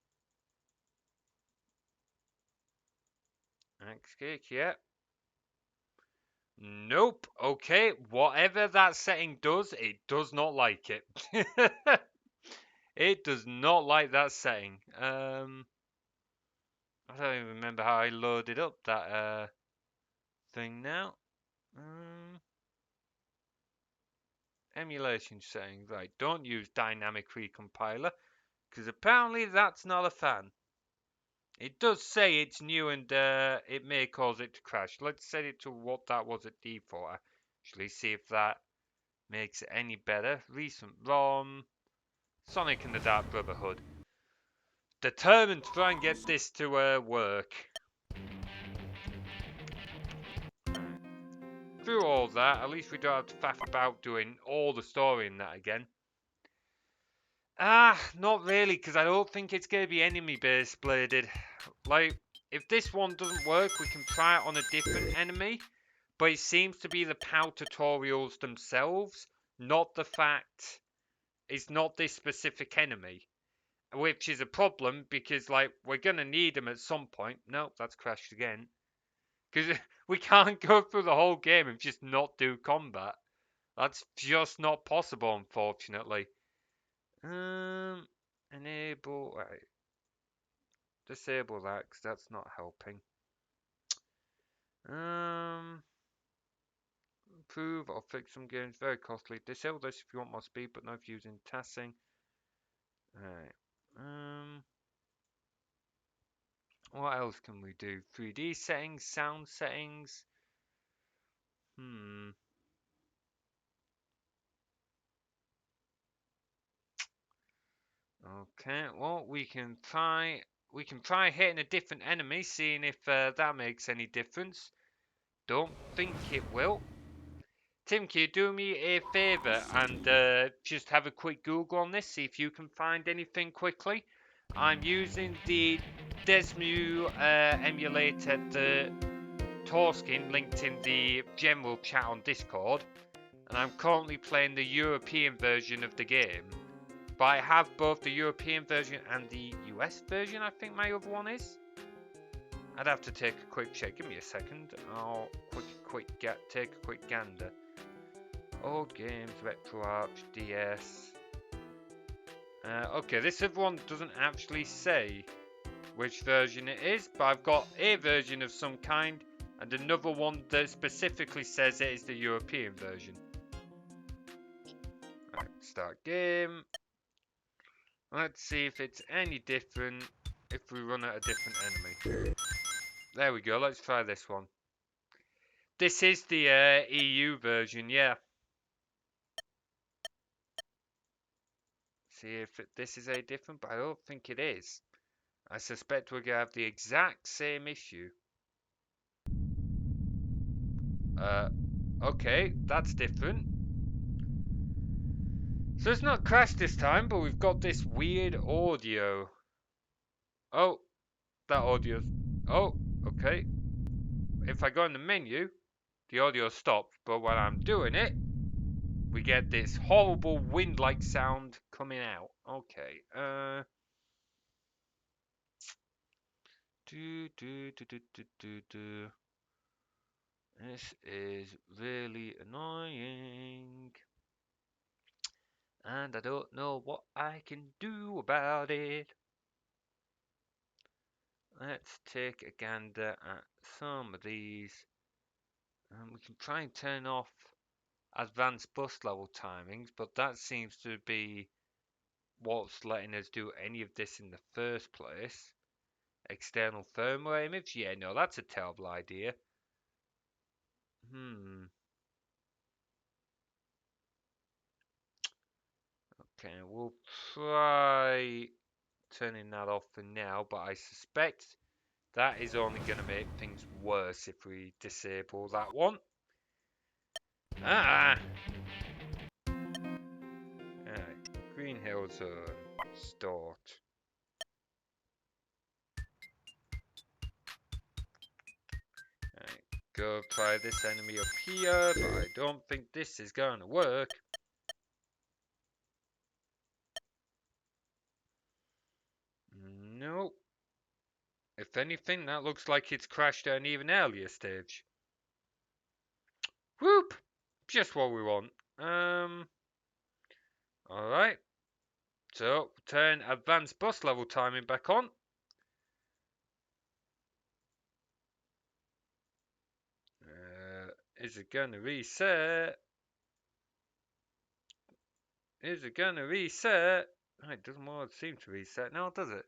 Speaker 1: X-Kick, yeah. Nope. Okay, whatever that setting does, it does not like it. It does not like that setting. I don't even remember how I loaded up that thing now. Emulation settings. Right, don't use dynamic recompiler, because apparently that's not a fan. It does say it's new and it may cause it to crash. Let's set it to what that was at default. Actually, see if that makes it any better. Recent ROM. Sonic and the Dark Brotherhood. Determined to try and get this to work. Through all that, at least we don't have to faff about doing all the story in that again. Not really, because I don't think it's going to be enemy-based, Bladed. Like, if this one doesn't work, we can try it on a different enemy. But it seems to be the POW tutorials themselves, not the fact it's not this specific enemy. Which is a problem, because, like, we're going to need them at some point. Nope, that's crashed again. Because we can't go through the whole game and just not do combat. That's just not possible, unfortunately. Enable, right. Disable that, because that's not helping. Improve or fix some games, very costly. Disable this if you want more speed, but not if using tassing. Alright. What else can we do? 3D settings, sound settings. Okay, well, we can try hitting a different enemy, seeing if that makes any difference. Don't think it will. Tim, can you do me a favour and just have a quick Google on this, see if you can find anything quickly? I'm using the Desmu emulator, the Torskin, linked in the general chat on Discord, and I'm currently playing the European version of the game. But I have both the European version and the US version, I think my other one is. I'd have to take a quick check. Give me a second. I'll take a quick gander. Old games, Retro Arch, DS. Okay, this other one doesn't actually say which version it is, but I've got a version of some kind and another one that specifically says it is the European version. Right, start game. Let's see if it's any different if we run at a different enemy. There we go, let's try this one. This is the EU version, yeah. See if this is any different, but I don't think it is. I suspect we're going to have the exact same issue. Okay, that's different. So it's not crashed this time, but we've got this weird audio. Oh, that audio's... Oh, okay. If I go in the menu, the audio stops, but when I'm doing it, we get this horrible wind-like sound coming out. Okay, This is really annoying. And I don't know what I can do about it. Let's take a gander at some of these. And we can try and turn off advanced bus level timings, but that seems to be what's letting us do any of this in the first place. External firmware image? Yeah, no, that's a terrible idea. Okay, we'll try turning that off for now, but I suspect that is only going to make things worse if we disable that one. Ah! Alright, Green Hill Zone. Start. Alright, go try this enemy up here, but I don't think this is going to work. Nope. If anything, that looks like it's crashed at an even earlier stage. Whoop! Just what we want. Alright. So, turn advanced bus level timing back on. Is it gonna reset? Is it gonna reset? Oh, it doesn't want to seem to reset now, does it?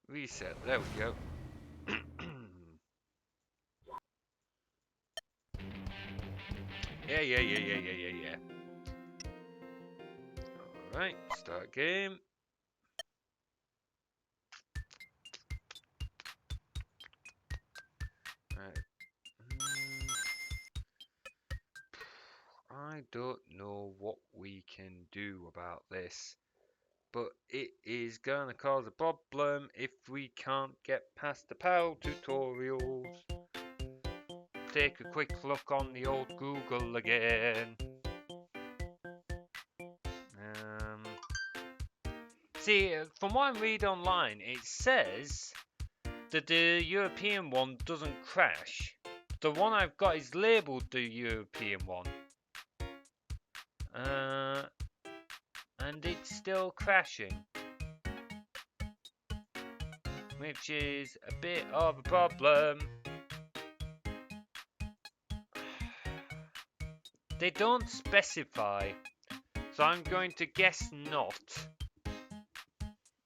Speaker 1: Reset. There we go. Yeah. Alright, start game. Right. I don't know what we can do about this, but it is gonna cause a problem if we can't get past the PAL tutorials. Take a quick look on the old Google again. See, from what I read online, it says that the European one doesn't crash. The one I've got is labelled the European one. And it's still crashing. Which is a bit of a problem. They don't specify, so I'm going to guess not.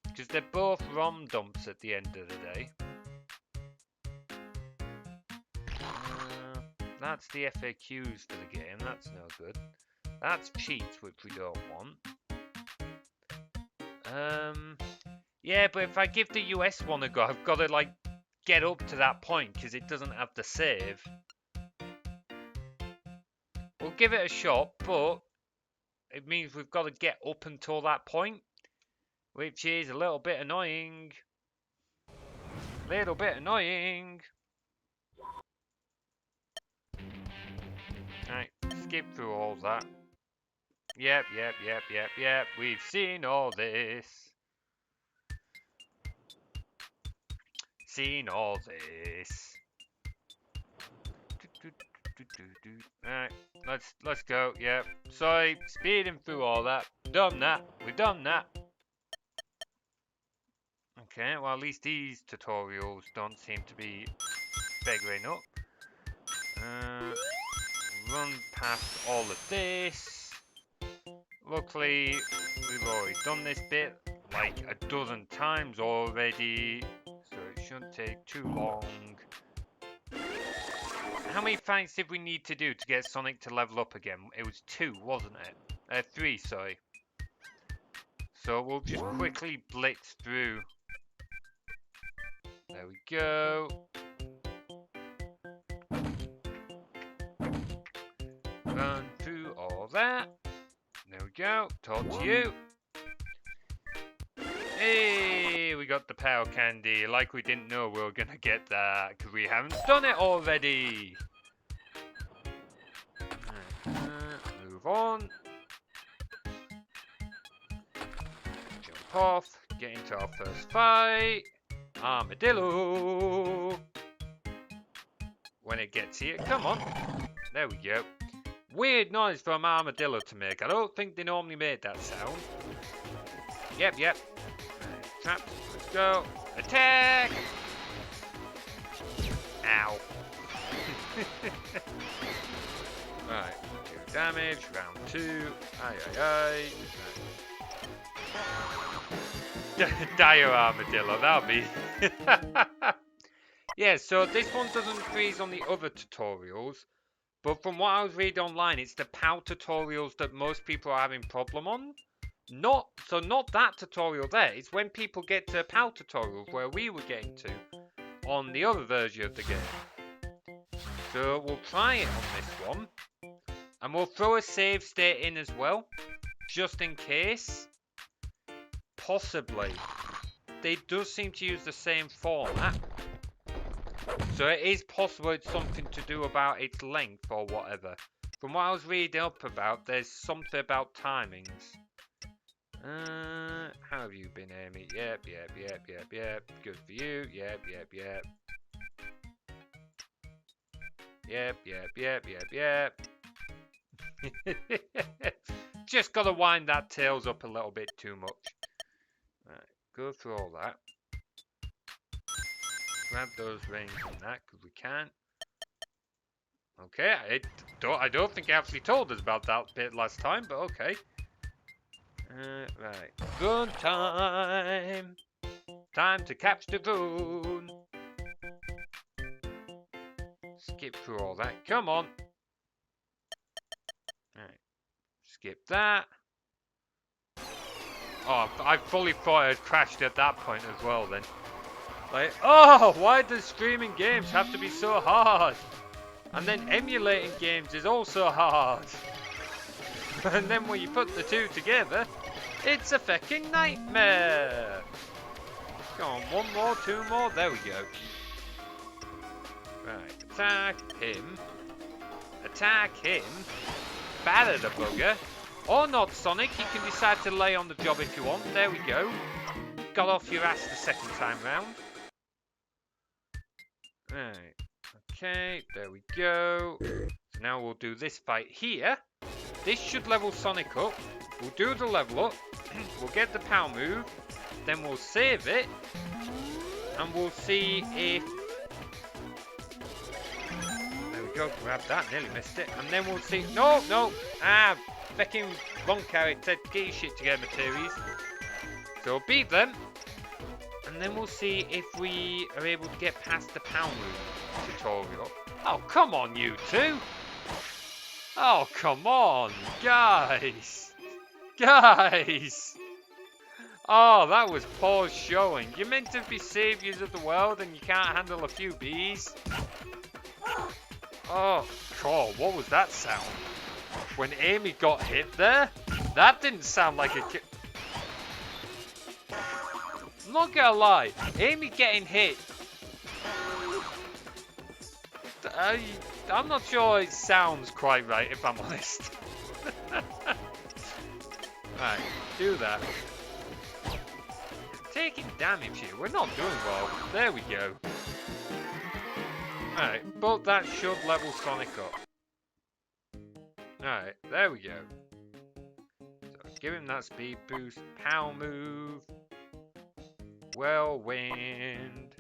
Speaker 1: Because they're both ROM dumps at the end of the day. That's the FAQs for the game, that's no good. That's cheats, which we don't want. Yeah, but if I give the US one a go, I've got to, like, get up to that point, because it doesn't have the save. We'll give it a shot, but it means we've got to get up until that point, which is a little bit annoying. Alright, skip through all that. Yep. We've seen all this. seen all this. Alright, let's go. Yeah, sorry, speeding through all that. Done that. We've done that. Okay, well at least these tutorials don't seem to be begging up. Run past all of this. Luckily, we've already done this bit like a dozen times already, so it shouldn't take too long. How many fights did we need to do to get Sonic to level up again? It was 2, wasn't it? 3, sorry. So we'll just quickly blitz through. There we go. Run through all that. There we go. Talk to you. Hey, we got the power candy. Like we didn't know we were gonna get that because we haven't done it already. Move on. Jump off. Get into our first fight. Armadillo. When it gets here, come on. There we go. Weird noise for an armadillo to make. I don't think they normally made that sound. Yep. Traps. Let's go. Attack! Ow. Right. 2 damage. Round 2. Aye. Right. Dire armadillo. That'll be... Yeah, so this one doesn't freeze on the other tutorials. But from what I was reading online, it's the POW tutorials that most people are having problem on. Not that tutorial there. It's when people get to POW tutorials where we were getting to on the other version of the game. So we'll try it on this one. And we'll throw a save state in as well. Just in case. Possibly. They do seem to use the same format. So it is possible it's something to do about its length or whatever. From what I was reading up about, there's something about timings. How have you been, Amy? Yep. Good for you. Yep. Just gotta wind that tails up a little bit too much. Right, go through all that. Grab those rings and that, because we can. Okay, I don't think I actually told us about that bit last time, but okay. Right. Good time. Time to catch the goon. Skip through all that. Come on. Right. Skip that. Oh, I fully thought I had crashed at that point as well then. Like, oh, why do streaming games have to be so hard? And then emulating games is also hard. And then when you put the two together, it's a fucking nightmare. Come on, 1 more, 2 more, there we go. Right, attack him. Attack him. Batter the bugger. Or not, Sonic, you can decide to lay on the job if you want. There we go. Got off your ass the second time round. Right, okay, there we go. So now we'll do this fight here. This should level Sonic up. We'll do the level up. We'll get the power move. Then we'll save it. And we'll see if... There we go, grab that, nearly missed it. And then we'll see... No! Ah, fucking wrong character. Get your shit together, Materies. So we'll beat them. And then we'll see if we are able to get past the power move tutorial. Oh, come on, you two. Oh, come on, guys. Oh, that was poor showing. You're meant to be saviors of the world and you can't handle a few bees. Oh, God, what was that sound? When Amy got hit there? That didn't sound like a kid. I'm not gonna lie, Amy getting hit. I'm not sure it sounds quite right, if I'm honest. Right, do that. taking damage here. We're not doing well. There we go. Alright, but that should level Sonic up. Alright, there we go. So give him that speed boost. Power move. Whirlwind.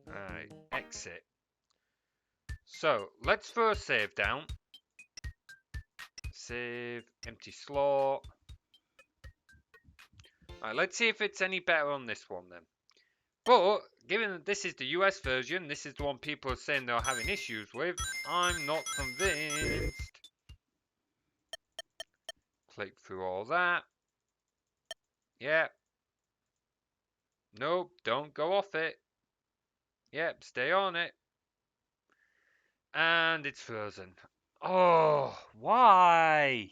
Speaker 1: Alright, exit. So, let's throw a save down. Save, empty slot. Alright, let's see if it's any better on this one then. But, given that this is the US version, this is the one people are saying they're having issues with, I'm not convinced. Click through all that. Yep. Nope, don't go off it. Yep, stay on it. And it's frozen. Oh, why?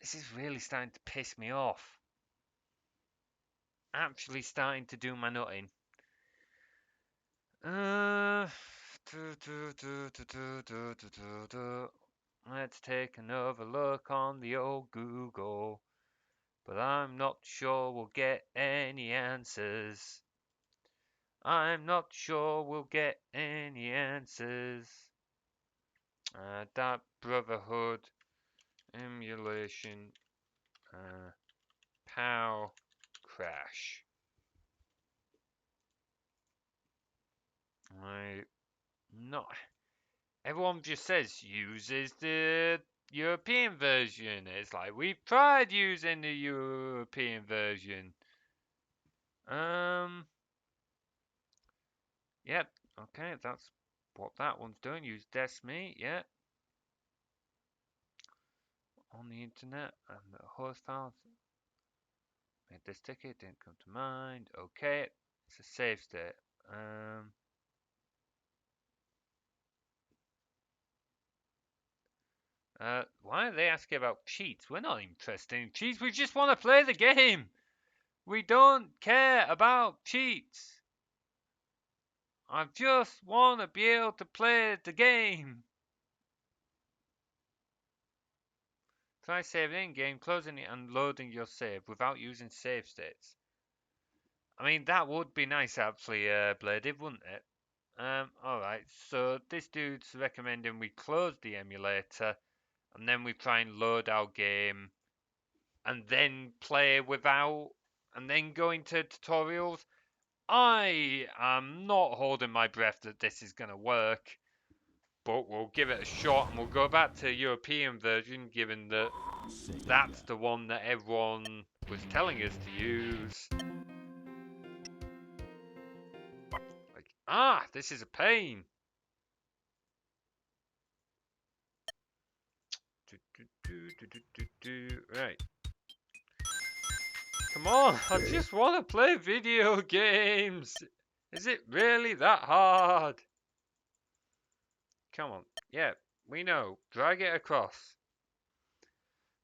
Speaker 1: This is really starting to piss me off. Actually starting to do my nutting. Let's take another look on the old Google. But I'm not sure we'll get any answers. I'm not sure we'll get any answers. That Brotherhood emulation POW crash. Not everyone just says uses the European version. It's like we've tried using the European version. Yep. Okay, that's what that one's doing. Use Desme. Yeah. On the internet and the host files. Made this ticket, didn't come to mind. Okay, it's a save state. Why are they asking about cheats? We're not interested in cheats. We just want to play the game. We don't care about cheats. I just want to be able to play the game. Try saving in-game, closing it and loading your save without using save states. I mean, that would be nice actually, Bladed, wouldn't it? Alright, so this dude's recommending we close the emulator and then we try and load our game and then play without and then go into tutorials. I am not holding my breath that this is going to work, but we'll give it a shot and we'll go back to the European version given that that's the one that everyone was telling us to use. Like, this is a pain. Right. Come on, I just want to play video games. Is it really that hard? Come on. Yeah, we know. Drag it across.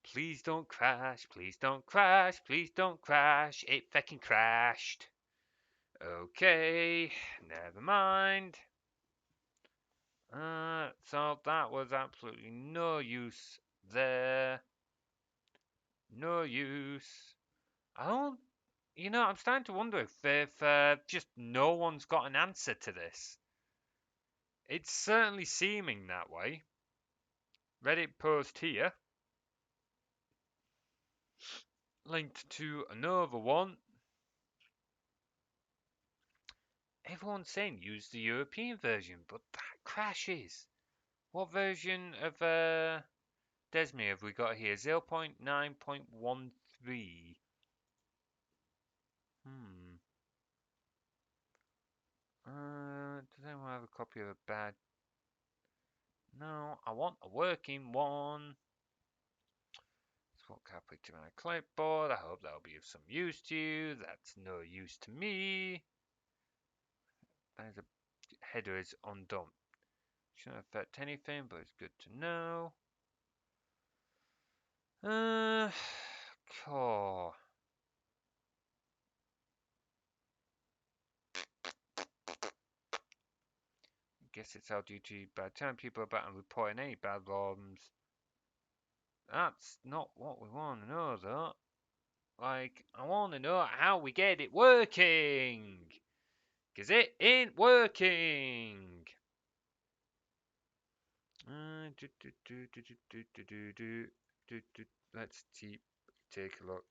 Speaker 1: Please don't crash. Please don't crash. Please don't crash. It fucking crashed. Okay, never mind. So that was absolutely no use there. No use. I'm starting to wonder if just no one's got an answer to this. It's certainly seeming that way. Reddit post here. Linked to another one. Everyone's saying use the European version, but that crashes. What version of Desme have we got here? 0.9.13. Does anyone have a copy of a bad? No, I want a working one. Swap copy to my clipboard. I hope that'll be of some use to you. That's no use to me. There's a header is undone. Shouldn't affect anything, but it's good to know. Core. Guess it's our duty by telling people about and reporting any bad ROMs. That's not what we want to know, though. Like, I want to know how we get it working. Because it ain't working. Let's take a look.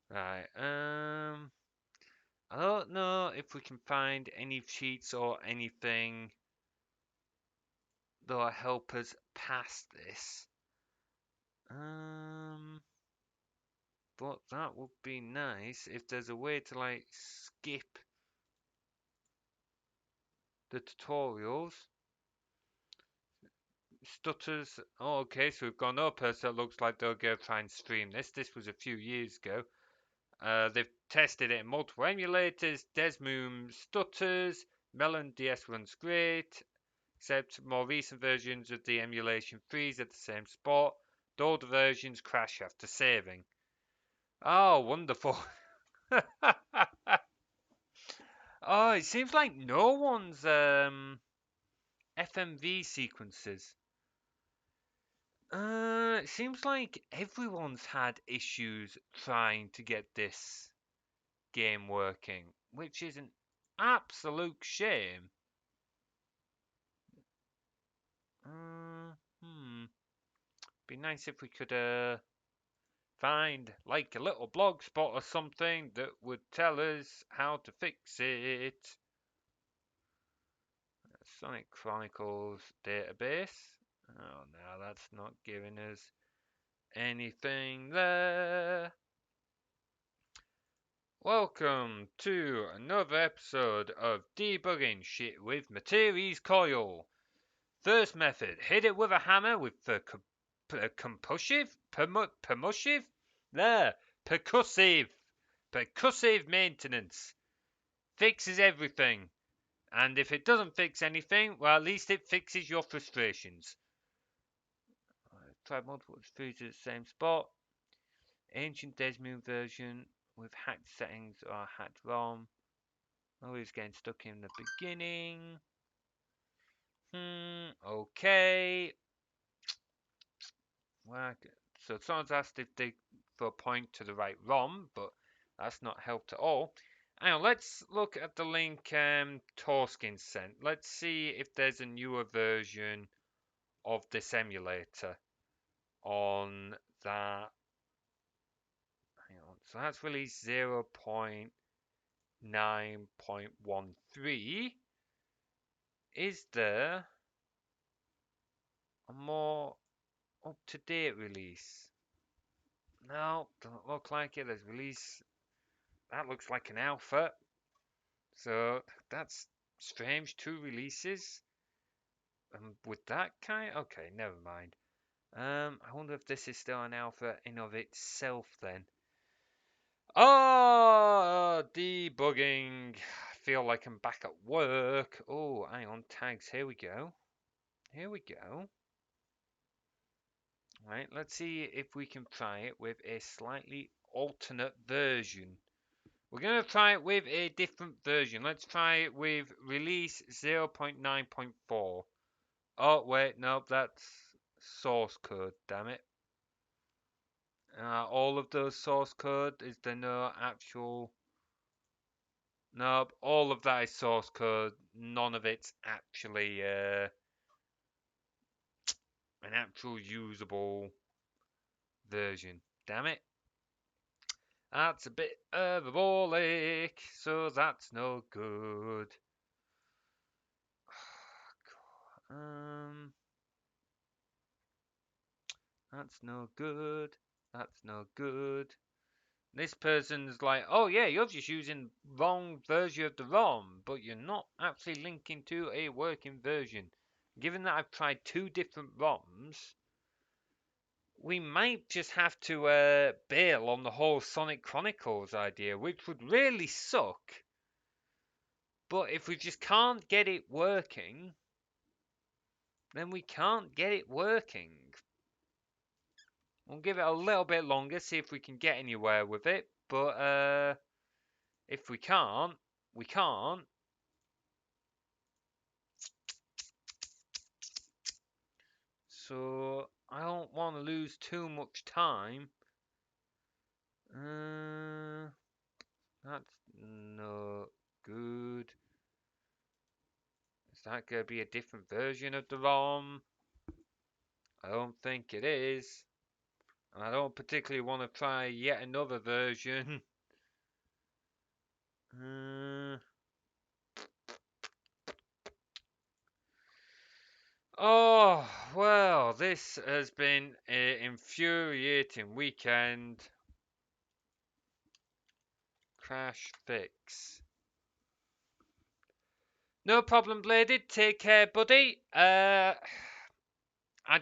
Speaker 1: Right, I don't know if we can find any cheats or anything that'll help us pass this. But that would be nice if there's a way to like skip the tutorials. Stutters. Oh, okay, so we've gone up, so it looks like they'll go try and stream this. This was a few years ago. They've tested it in multiple emulators. Desmoom stutters. Melon DS runs great, except more recent versions of the emulation freeze at the same spot. The older versions crash after saving. Oh, wonderful. Oh, it seems like no one's FMV sequences. It seems like everyone's had issues trying to get this game working, which is an absolute shame. Be nice if we could find like a little blog spot or something that would tell us how to fix it. Sonic Chronicles database. Oh no, that's not giving us anything there. Welcome to another episode of Debugging Shit with Materi's Coil. First method, hit it with a hammer with the percussive maintenance. Fixes everything. And if it doesn't fix anything, well, at least it fixes your frustrations. Tried multiple freezes at the same spot. Ancient Desmoom version with hacked settings or hacked ROM. Always getting stuck in the beginning. Okay. Well, so someone's asked if they for a point to the right ROM, but that's not helped at all. Now let's look at the link Torskin sent. Let's see if there's a newer version of this emulator on that. Hang on. So that's release 0.9.13. Is there a more up-to-date release? No, doesn't look like it. There's release. That looks like an alpha. So that's strange. 2 releases. With that kind? Okay, never mind. I wonder if this is still an alpha in of itself then. Oh, debugging. I feel like I'm back at work. Oh, hang on, tags. Here we go. Here we go. Right, let's see if we can try it with a slightly alternate version. We're going to try it with a different version. Let's try it with release 0.9.4. Oh, wait, no, that's source code, damn it. All of those source code, is there no actual... Nope, all of that is source code. None of it's actually an actual usable version. Damn it. That's a bit overbolic, so that's no good. That's no good. That's no good. This person's like, oh yeah, you're just using wrong version of the ROM, but you're not actually linking to a working version. Given that I've tried 2 different ROMs, we might just have to bail on the whole Sonic Chronicles idea, which would really suck. But if we just can't get it working, then we can't get it working. We'll give it a little bit longer, see if we can get anywhere with it. But if we can't, we can't. So I don't want to lose too much time. That's no good. Is that going to be a different version of the ROM? I don't think it is. And I don't particularly want to try yet another version. Oh, well, this has been an infuriating weekend. Crash fix. No problem, Bladed. Take care, buddy. I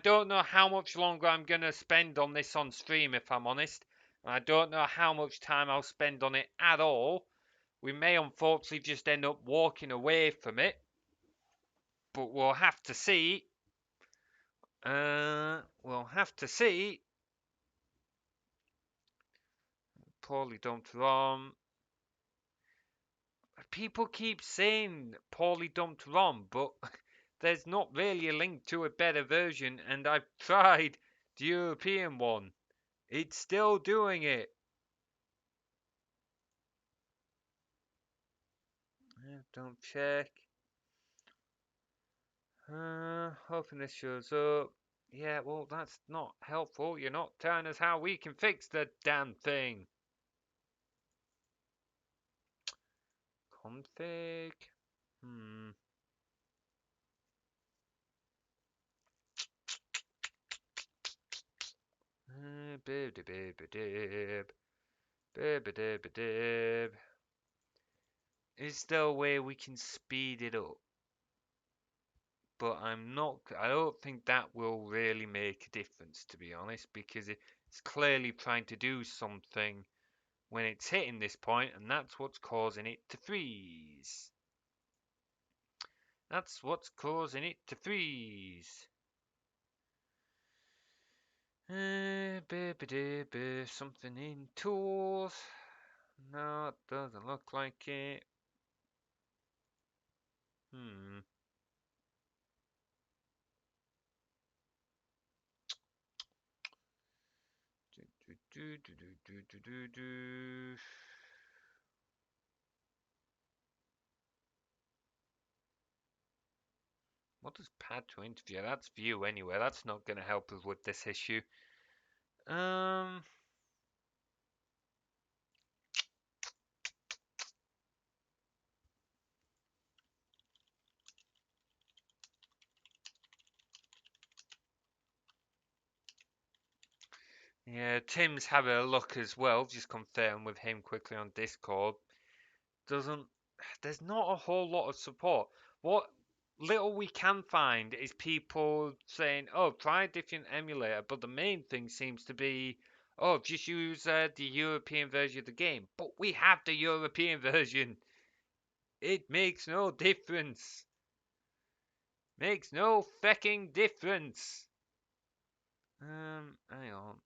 Speaker 1: don't know how much longer I'm going to spend on this on stream, if I'm honest. And I don't know how much time I'll spend on it at all. We may unfortunately just end up walking away from it. But we'll have to see. We'll have to see. Poorly dumped ROM. People keep saying poorly dumped ROM, but there's not really a link to a better version, and I've tried the European one. It's still doing it. Don't check. Hoping this shows up. Yeah, well, that's not helpful. You're not telling us how we can fix the damn thing. Config. Is there a way we can speed it up? But I don't think that will really make a difference, to be honest, because it's clearly trying to do something when it's hitting this point, and that's what's causing it to freeze. That's what's causing it to freeze. Something in tools. No, it doesn't look like it. What does pad to interview? That's view anyway. That's not going to help us with this issue. Yeah, Tim's having a look as well. Just confirm with him quickly on Discord. There's not a whole lot of support. What little we can find is people saying, "Oh, try a different emulator," but the main thing seems to be, "Oh, just use the European version of the game." But we have the European version. It makes no difference. Makes no fecking difference. Hang on.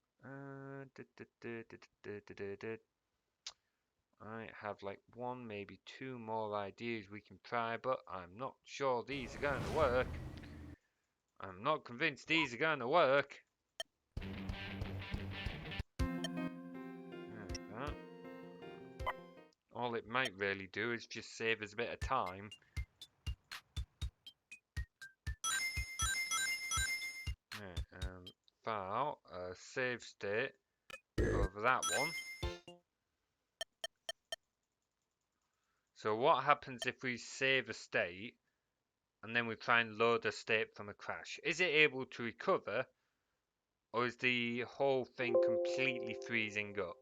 Speaker 1: I have like one, maybe two more ideas we can try, but I'm not sure these are going to work. I'm not convinced these are going to work. All it might really do is just save us a bit of time. File, save state, over that one. So what happens if we save a state and then we try and load a state from a crash? Is it able to recover, or is the whole thing completely freezing up?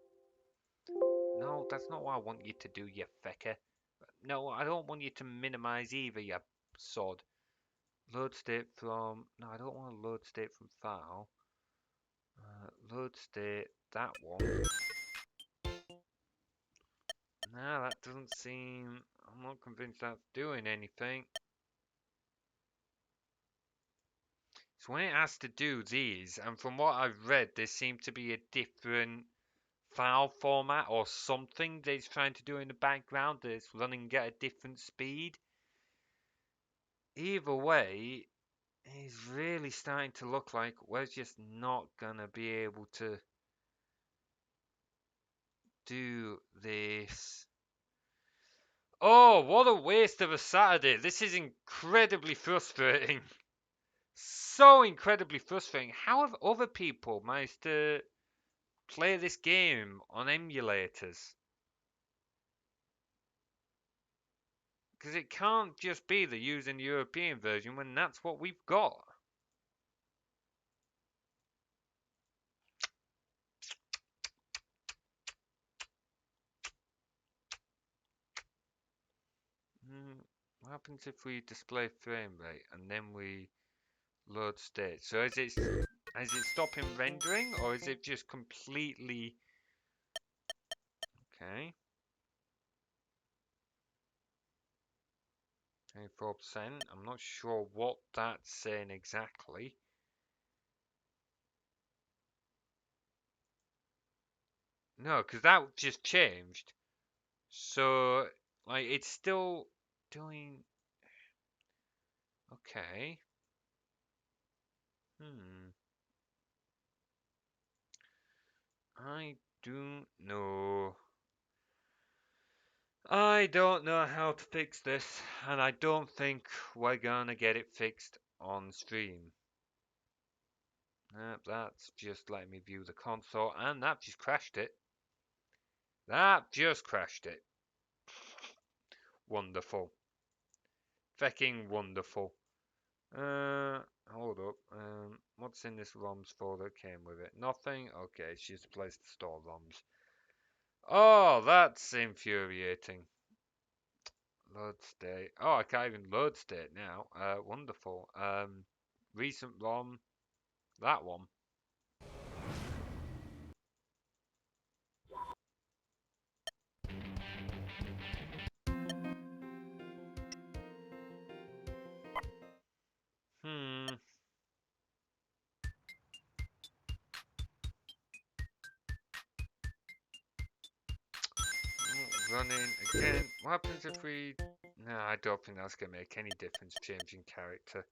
Speaker 1: No, that's not what I want you to do, you fecker. No, I don't want you to minimize either, you sod. Load state from... No, I don't want to load state from file. Load state, that one. No, that doesn't seem... I'm not convinced that's doing anything. So when it has to do these, and from what I've read, there seems to be a different file format or something that it's trying to do in the background that's running at a different speed. Either way, it's really starting to look like we're just not gonna be able to do this. Oh, what a waste of a Saturday. This is incredibly frustrating. So incredibly frustrating. How have other people managed to play this game on emulators? Because it can't just be the using the European version when that's what we've got. What happens if we display frame rate and then we load state? So is it stopping rendering or is it just completely okay? 24%. I'm not sure what that's saying exactly. No, because that just changed. So like it's still doing okay. I don't know. I don't know how to fix this, and I don't think we're gonna get it fixed on stream. That's just letting me view the console, and that just crashed it. That just crashed it. Wonderful. Fecking wonderful. Hold up. What's in this ROMs folder that came with it? Nothing? Okay, it's just a place to store ROMs. Oh, that's infuriating. Load state. Oh, I can't even load state now. Wonderful. Recent ROM. That one. Hmm. Running again. What happens if we... No, I don't think that's going to make any difference changing character.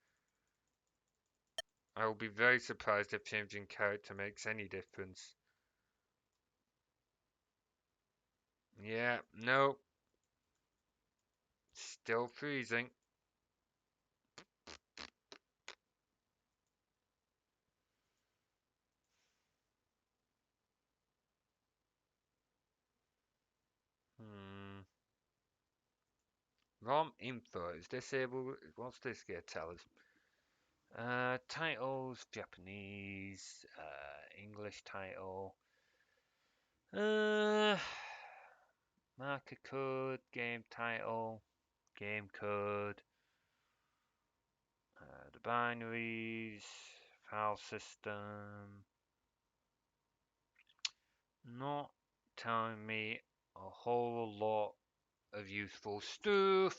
Speaker 1: I will be very surprised if changing character makes any difference. Yeah, no. Still freezing. ROM info is disabled. What's this going to tell us? Titles, Japanese, English title. Marker code, game title, game code, the binaries, file system. Not telling me a whole lot of useful stuff.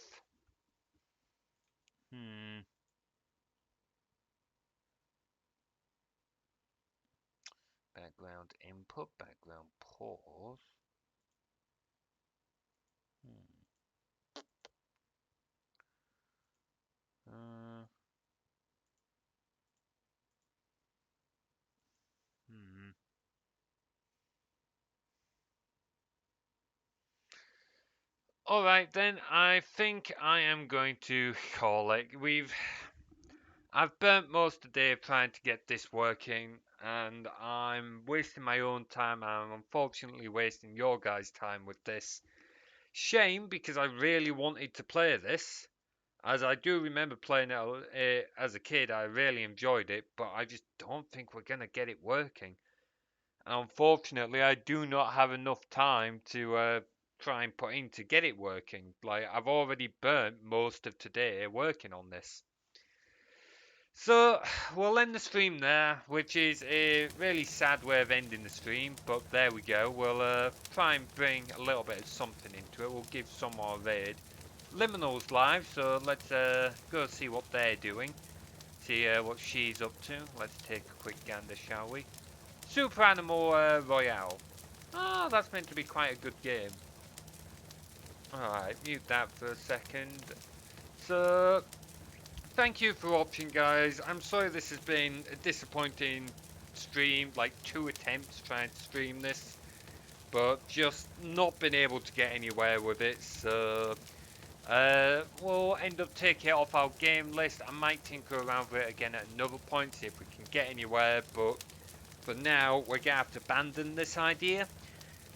Speaker 1: Background input, background pause. Alright then, I think I am going to call it. I've burnt most of the day trying to get this working, and I'm wasting my own time. I'm unfortunately wasting your guys' time with this. Shame, because I really wanted to play this. As I do remember playing it as a kid, I really enjoyed it, but I just don't think we're going to get it working. And unfortunately, I do not have enough time to try and put in to get it working. Like, I've already burnt most of today working on this. So, we'll end the stream there, which is a really sad way of ending the stream, but there we go. We'll try and bring a little bit of something into it. We'll give some more raid. Liminal's live, so let's go see what they're doing. See what she's up to. Let's take a quick gander, shall we? Super Animal Royale. Oh, that's meant to be quite a good game. Alright, mute that for a second. So, thank you for watching, guys. I'm sorry this has been a disappointing stream, like 2 attempts trying to stream this, but just not been able to get anywhere with it, so we'll end up taking it off our game list. I might tinker around with it again at another point, see if we can get anywhere, but for now, we're gonna have to abandon this idea.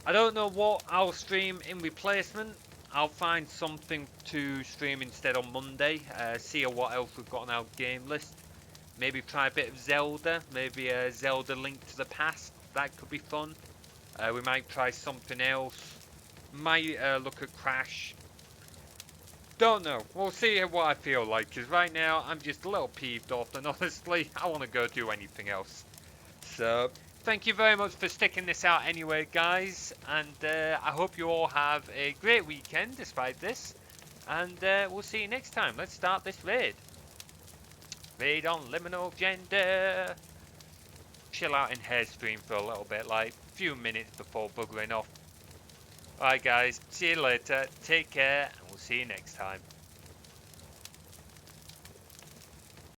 Speaker 1: I don't know what I'll stream in replacement. I'll find something to stream instead on Monday, see what else we've got on our game list. Maybe try a bit of Zelda, maybe a Zelda Link to the Past, that could be fun. We might try something else, might look at Crash. Don't know, we'll see what I feel like, because right now I'm just a little peeved off and honestly, I want to go do anything else. So, thank you very much for sticking this out anyway, guys, and I hope you all have a great weekend despite this, and we'll see you next time. Let's start this raid. Raid on Liminal Gender. Chill out in Hairstream for a little bit, like a few minutes before buggering off. Alright guys, see you later, take care, and we'll see you next time.